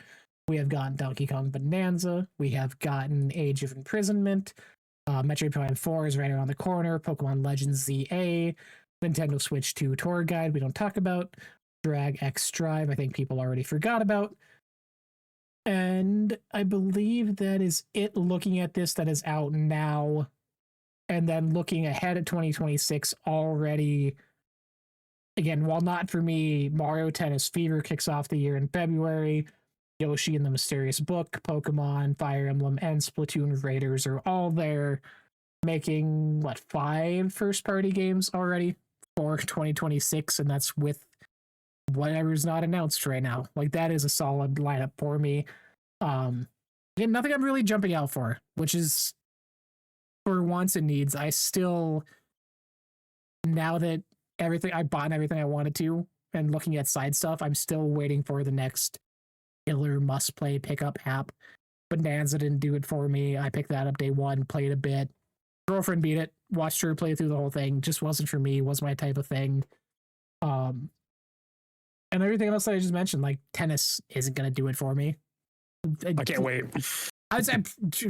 We have gotten Donkey Kong Bonanza. We have gotten Age of Imprisonment. Metroid Prime 4 is right around the corner. Pokemon Legends ZA. Nintendo Switch 2 Tour Guide we don't talk about. Drag X Drive I think people already forgot about. And I believe that is it looking at this that is out now. And then looking ahead at 2026 already. Again, while not for me, Mario Tennis Fever kicks off the year in February. Yoshi and the Mysterious Book, Pokemon, Fire Emblem, and Splatoon Raiders are all there, making what, 5 first-party games already for 2026, and that's with whatever's not announced right now. Like, that is a solid lineup for me. Again, nothing I'm really jumping out for, which is for wants and needs. I still, now that everything I bought and everything I wanted to, and looking at side stuff, I'm still waiting for the next killer must play pickup app. Bonanza didn't do it for me. I picked that up day one, played a bit. Girlfriend beat it, watched her play through the whole thing. Just wasn't for me, wasn't my type of thing. And everything else that I just mentioned, like tennis isn't gonna do it for me. I can't wait. I was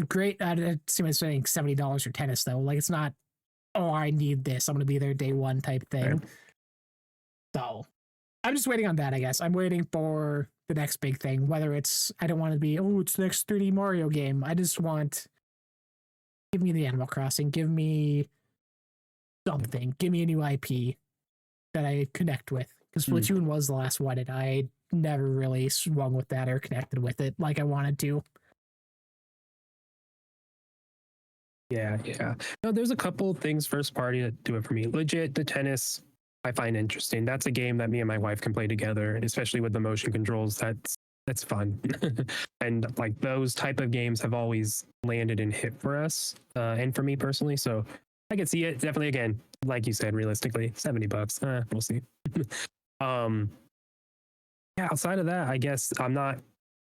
great. I see myself spending $70 for tennis though. Like, it's not, oh, I need this, I'm gonna be there day one type thing. Right. So I'm just waiting on that, I guess. I'm waiting for the next big thing, whether it's, I don't want to be, oh, it's the next 3D Mario game. I just want, give me the Animal Crossing, give me something, give me a new IP that I connect with. Because Splatoon was the last one, and I never really swung with that or connected with it like I wanted to. Yeah. No, there's a couple things first party that do it for me. Legit, the tennis I find interesting. That's a game that me and my wife can play together, and especially with the motion controls. That's fun. And like those type of games have always landed and hit for us, and for me personally. So I can see it definitely. Again, like you said, realistically, $70. We'll see. Yeah. Outside of that, I guess I'm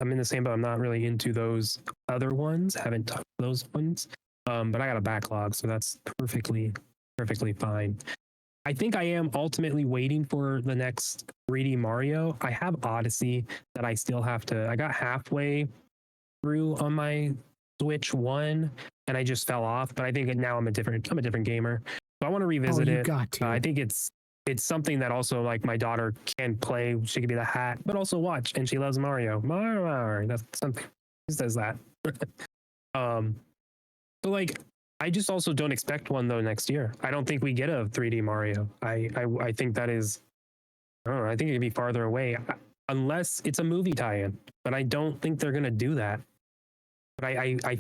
in the same boat. I'm not really into those other ones. Haven't touched those ones. But I got a backlog, so that's perfectly fine. I think I am ultimately waiting for the next 3D Mario. I have Odyssey that I still have to. I got halfway through on my Switch 1, and I just fell off. But I think now I'm a different gamer, so I want to revisit it. Got to. I think it's something that also, like, my daughter can play. She could be the hat, but also watch, and she loves Mario. That's something. She says that. So like, I just also don't expect one though next year. I don't think we get a 3D Mario. I think that is, I don't know. I think it could be farther away unless it's a movie tie-in. But I don't think they're gonna do that. But I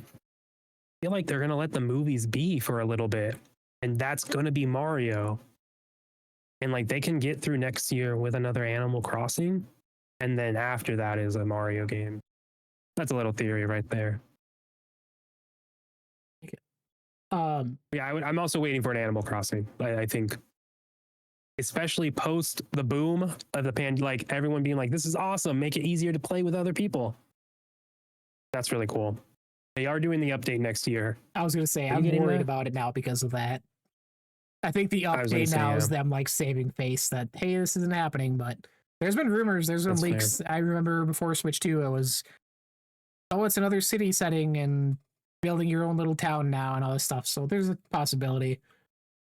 feel like they're gonna let the movies be for a little bit, and that's gonna be Mario. And like, they can get through next year with another Animal Crossing, and then after that is a Mario game. That's a little theory right there. Yeah, I'm also waiting for an Animal Crossing. I think, especially post the boom of the like everyone being like, "This is awesome! Make it easier to play with other people." That's really cool. They are doing the update next year. I was gonna say, I'm worried about it now because of that. I think the update now is them like saving face that, hey, this isn't happening. But there's been rumors, there's been leaks. Fair. I remember before Switch 2, it was, oh, it's another city setting and building your own little town now and all this stuff. So there's a possibility.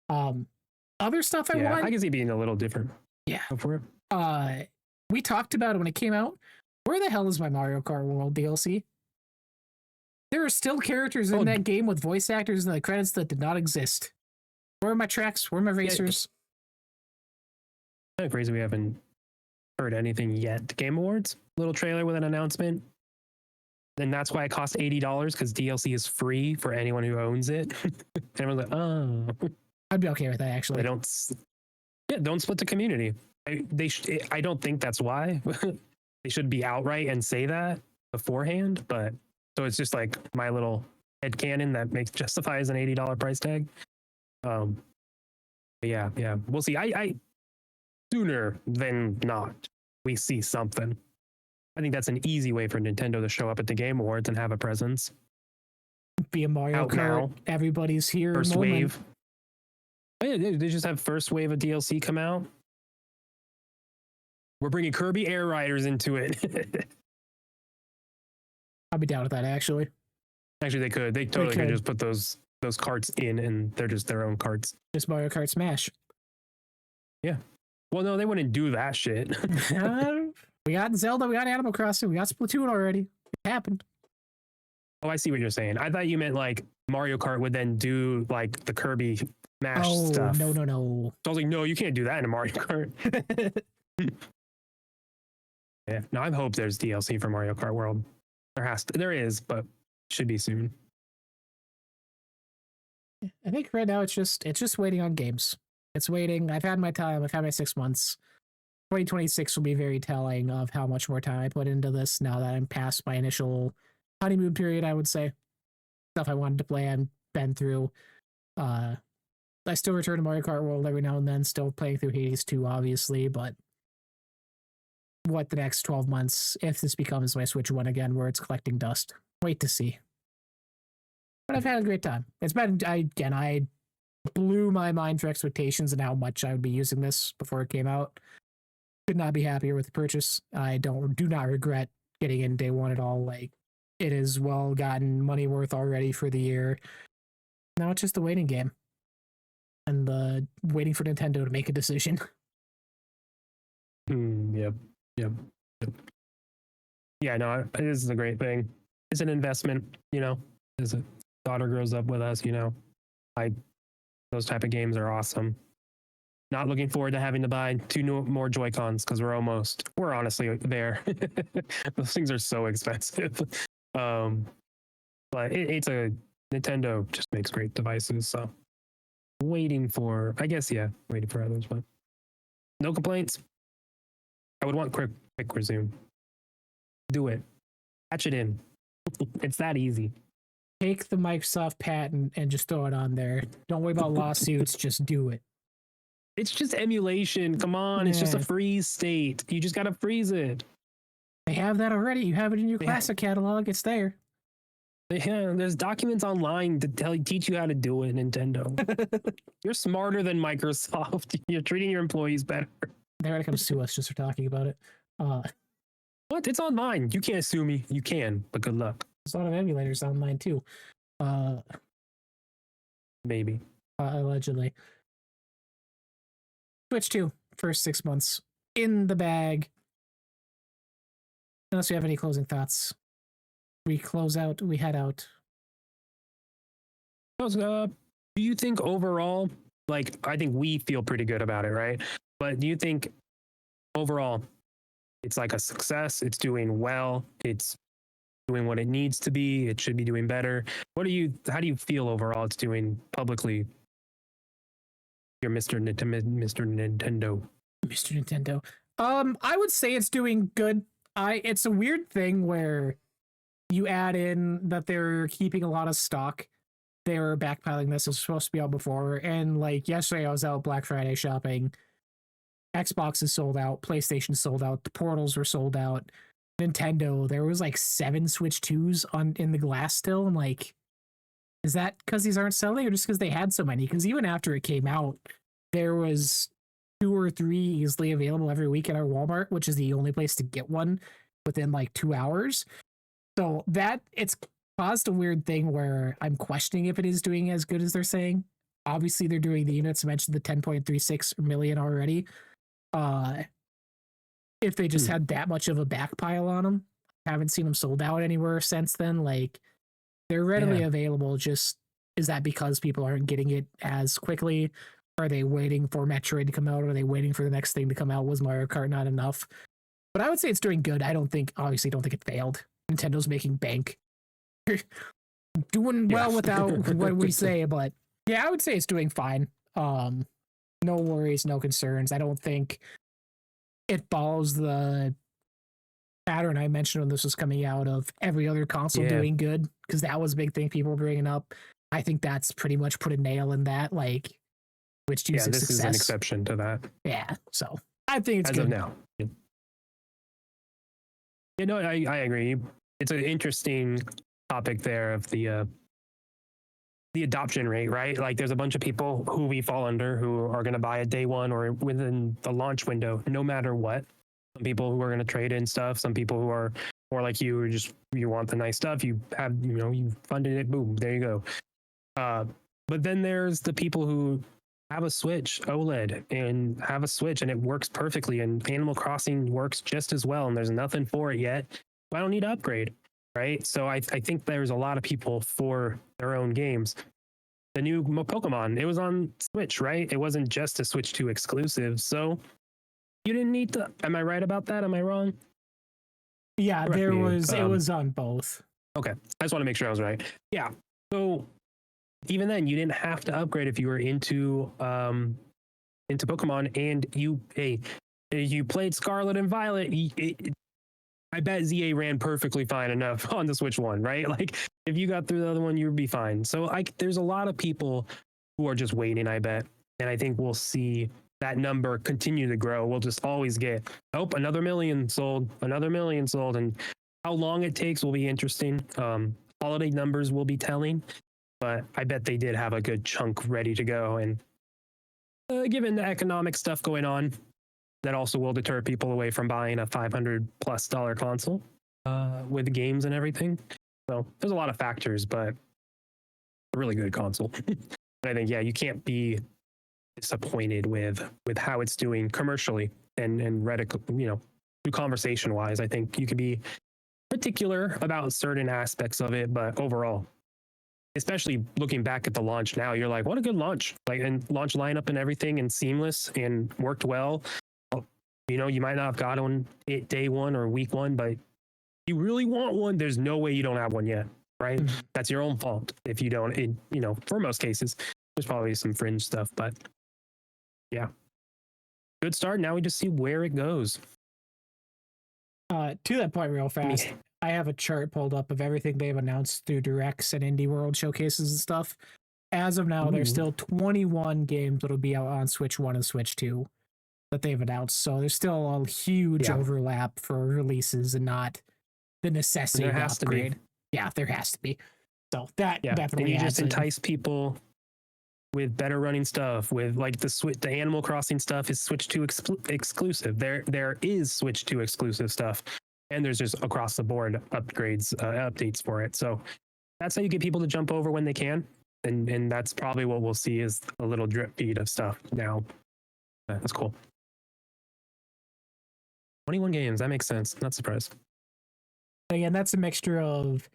Other stuff I want. I can see it being a little different. Yeah. Go for it. We talked about it when it came out. Where the hell is my Mario Kart World DLC? There are still characters in that game with voice actors in the credits that did not exist. Where are my tracks? Where are my racers? Kind of crazy we haven't heard anything yet. Game Awards, little trailer with an announcement. And that's why it costs $80, because DLC is free for anyone who owns it. Everyone's like, oh. I'd be okay with that, actually. Don't split the community. I don't think that's why. They should be outright and say that beforehand. But so it's just like my little headcanon that justifies an $80 price tag. Yeah, we'll see. I sooner than not, we see something. I think that's an easy way for Nintendo to show up at the Game Awards and have a presence. Be a Mario Kart. Now. Everybody's here. First wave. Oh, yeah, they just have first wave of DLC come out. We're bringing Kirby Air Riders into it. I'll be down with that, actually. Actually, they could. They totally could just put those carts in, and they're just their own carts. Just Mario Kart Smash. Yeah. Well, no, they wouldn't do that shit. We got Zelda, we got Animal Crossing, we got Splatoon already. It happened. Oh, I see what you're saying. I thought you meant like Mario Kart would then do like the Kirby Smash stuff. No. So I was like, no, you can't do that in a Mario Kart. Yeah. No, I hope there's DLC for Mario Kart World. There is, but should be soon. I think right now it's just waiting on games. It's waiting. I've had my time. I've had my 6 months. 2026 will be very telling of how much more time I put into this now that I'm past my initial honeymoon period, I would say. Stuff I wanted to play, I've been through. I still return to Mario Kart World every now and then, still playing through Hades 2, obviously, but what the next 12 months, if this becomes my Switch One again, where it's collecting dust, wait to see. But I've had a great time. It's been, I blew my mind for expectations and how much I would be using this before it came out. Could not be happier with the purchase. I do not regret getting in day one at all. Like, it is well gotten money worth already for the year. Now it's just the waiting game. And waiting for Nintendo to make a decision. Yep. Yeah, no, this is a great thing. It's an investment, as a daughter grows up with us, those type of games are awesome. Not looking forward to having to buy 2 more Joy-Cons because we're honestly there. Those things are so expensive. But it's a Nintendo just makes great devices. So waiting for others, but no complaints. I would want quick resume. Do it. Patch it in. It's that easy. Take the Microsoft patent and just throw it on there. Don't worry about lawsuits. Just do it. It's just emulation. Come on. Yeah. It's just a freeze state. You just got to freeze it. They have that already. You have it in your classic catalog. It's there. Yeah, there's documents online to teach you how to do it, Nintendo. You're smarter than Microsoft. You're treating your employees better. They're going to come sue us just for talking about it. What? It's online. You can't sue me. You can, but good luck. There's a lot of emulators online too. Maybe. Allegedly. Switch 2, first 6 months in the bag. Unless we have any closing thoughts. We head out. Do you think overall, I think we feel pretty good about it, right? But do you think overall it's like a success? It's doing well. It's doing what it needs to be. It should be doing better. How do you feel overall it's doing publicly? You're Mr. Nintendo. Mr. Nintendo. I would say it's doing good. It's a weird thing where you add in that they're keeping a lot of stock. They were backpiling this. It was supposed to be out before. And yesterday I was out Black Friday shopping. Xbox is sold out. PlayStation sold out. The portals were sold out. Nintendo, there was 7 Switch 2s in the glass still. I'm like, is that because these aren't selling or just because they had so many? Because even after it came out, there was 2 or 3 easily available every week at our Walmart, which is the only place to get one within 2 hours. So it's caused a weird thing where I'm questioning if it is doing as good as they're saying. Obviously, they're doing the units. I mentioned the 10.36 million already. If they just had that much of a backpile on them, I haven't seen them sold out anywhere since then. They're readily available. Just is that because people aren't getting it as quickly? Are they waiting for Metroid to come out? Are they waiting for the next thing to come out? Was Mario Kart not enough? But I would say it's doing good. Obviously don't think it failed. Nintendo's making bank. Doing well without what we say, but yeah, I would say it's doing fine. No worries, no concerns. I don't think it follows the pattern I mentioned when this was coming out of every other console doing good, because that was a big thing people were bringing up. I think that's pretty much put a nail in that. Which this success is an exception to that. Yeah, so I think it's as good of now. I agree. It's an interesting topic there of the adoption rate, right? There's a bunch of people who we fall under who are going to buy it day one or within the launch window, no matter what. Some people who are going to trade in stuff. Some people who are more like you, you want the nice stuff. You have, you funded it. Boom, there you go. But then there's the people who have a Switch OLED and have a Switch and it works perfectly, and Animal Crossing works just as well, and there's nothing for it yet. I don't need to upgrade, right? So I think there's a lot of people for their own games. The new Pokemon, it was on Switch, right? It wasn't just a Switch 2 exclusive, so you didn't need to. Am I right about that? Am I wrong? Yeah, Correct there me. was it was on both. Okay, I just want to make sure I was right. Yeah. So even then, you didn't have to upgrade if you were into Pokemon, and you played Scarlet and Violet. I bet ZA ran perfectly fine enough on the Switch one, right? Like if you got through the other one, you'd be fine. So there's a lot of people who are just waiting, I bet. And I think we'll see that number continue to grow. We'll just always get, another million sold, another million sold. And how long it takes will be interesting. Holiday numbers will be telling, but I bet they did have a good chunk ready to go. And given the economic stuff going on, that also will deter people away from buying a $500+ console with games and everything. So there's a lot of factors, but a really good console. I think, yeah, you can't be disappointed with how it's doing commercially and conversation wise. I think you could be particular about certain aspects of it, but overall, especially looking back at the launch now, you're like, what a good launch! Like, and launch lineup and everything, and seamless and worked well. You might not have got on it day one or week one, but you really want one. There's no way you don't have one yet, right? Mhm. That's your own fault if you don't. For most cases, there's probably some fringe stuff, but yeah, good start. Now we just see where it goes. To that point, real fast, I have a chart pulled up of everything they've announced through directs and Indie World showcases and stuff. As of now, there's still 21 games that'll be out on Switch 1 and Switch 2 that they've announced. So there's still a huge overlap for releases and not the necessity there to has upgrade. To be. Yeah, there has to be. So that definitely and you just in. entice people with better running stuff. With like the Animal Crossing stuff is Switch 2 exclusive. There is Switch 2 exclusive stuff, and there's just across the board updates for it. So that's how you get people to jump over when they can, and that's probably what we'll see is a little drip feed of stuff now. That's cool. 21 games, that makes sense. Not surprised. Again, that's a mixture of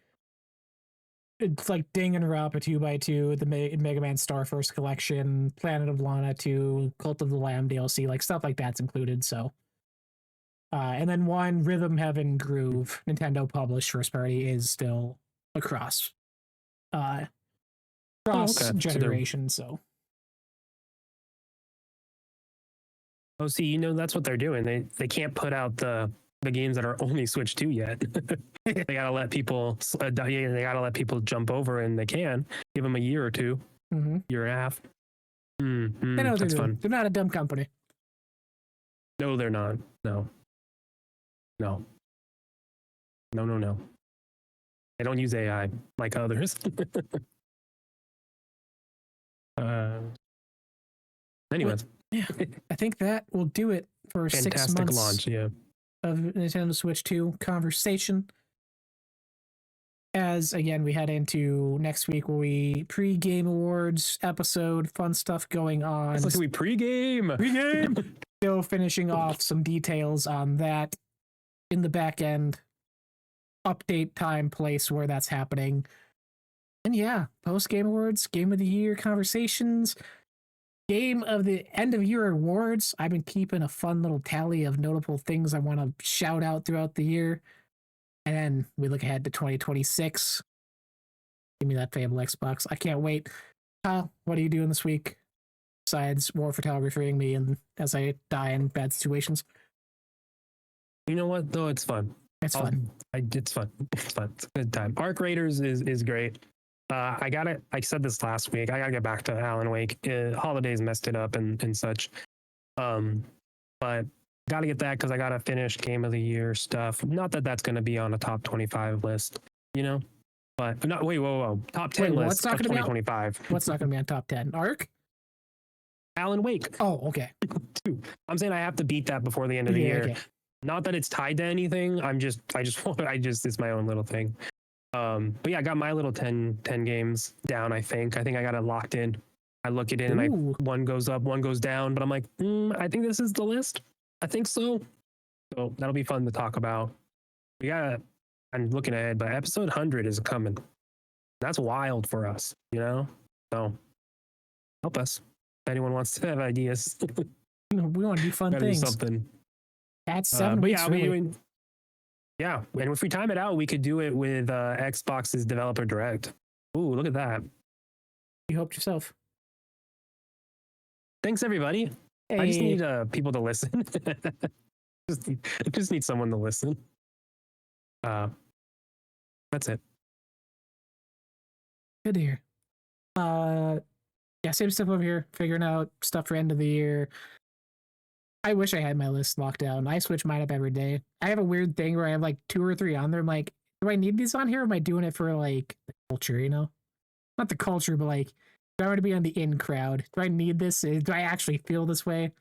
it's like Danganronpa 2x2, the Mega Man Star First Collection, Planet of Lana 2, Cult of the Lamb DLC, like stuff like that's included. So, and then one Rhythm Heaven Groove, Nintendo published first party, is still across generation. So. Oh, see, that's what they're doing. They can't put out the games that are only Switch 2 yet. They gotta let people. They gotta let people jump over, and they can give them a year or two, year and a half. They know what that's they're fun. doing. They're not a dumb company. No, they're not. No. They don't use AI like others. Anyways. Yeah, I think that will do it for Fantastic 6 months launch, of Nintendo Switch 2 conversation. As again, we head into next week where we pre-game awards episode, fun stuff going on. Let's we pre-game. Still finishing off some details on that in the back end. Update time, place where that's happening. And yeah, post-game awards, game of the year conversations. Game of the end of year awards. I've been keeping a fun little tally of notable things I want to shout out throughout the year. And then we look ahead to 2026. Give me that Fable Xbox. I can't wait. Kyle, what are you doing this week? Besides war photographing me and as I die in bad situations. You know what though? It's fun. It's fun. It's fun. It's fun. It's a good time. Arc Raiders is great. I said this last week. I gotta get back to Alan Wake. Holidays messed it up and such. But gotta get that because I gotta finish Game of the Year stuff. Not that that's gonna be on a top 25 list, But not whoa. Top 10 list of 2025. What's not gonna be on top 10? Arc? Alan Wake. Oh, okay. I'm saying I have to beat that before the end of the year. Okay. Not that it's tied to anything. It's my own little thing. But yeah, I got my little 10 games down. I think I got it locked in. I look at it and one goes up, one goes down, but I'm like, I think this is the list. I think so. So that'll be fun to talk about. I'm looking ahead, but episode 100 is coming. That's wild for us, So help us. If anyone wants to have ideas. We want to do fun things. Do something. That's 7 weeks. I'll be doing Yeah, and if we time it out, we could do it with Xbox's Developer Direct. Ooh, look at that. You helped yourself. Thanks, everybody. Hey. I just need people to listen. just need someone to listen. That's it. Good to hear. Yeah, same stuff over here. Figuring out stuff for end of the year. I wish I had my list locked down. I switch mine up every day. I have a weird thing where I have like 2 or 3 on there. I'm like, do I need these on here? Or am I doing it for like the culture, you know? Not the culture, but like, do I want to be on the in crowd? Do I need this? Do I actually feel this way?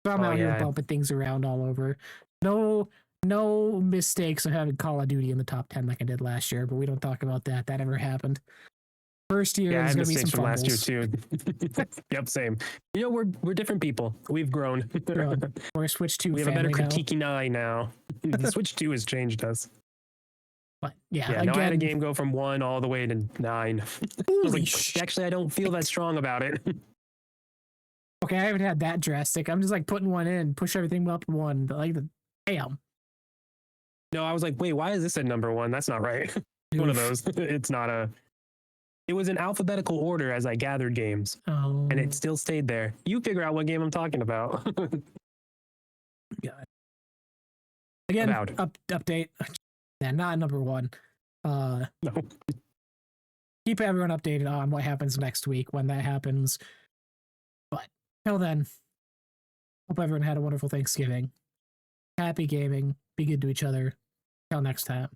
So I'm out here bumping things around all over. No mistakes of having Call of Duty in the top 10 like I did last year, but we don't talk about that. That never happened. First year, yeah, there's I gonna be some from fumbles. last year too. Yep, same. You know, we're different people. We've grown. We're Switch 2 we have a better now. critiquing eye now. The Switch 2 has changed us. But yeah, Yeah, again, no, I had a game go from 1 all the way to 9. I was like, actually, I don't feel that strong about it. Okay, I haven't had that drastic. I'm just like putting one in, push everything up 1. But like, damn. No, I was like, wait, why is this at number 1? That's not right. One of those. It's not a. It was in alphabetical order as I gathered games, and it still stayed there. You figure out what game I'm talking about. God. Again, update. Yeah, not number 1. No. Keep everyone updated on what happens next week when that happens. But till then, hope everyone had a wonderful Thanksgiving. Happy gaming. Be good to each other. Till next time.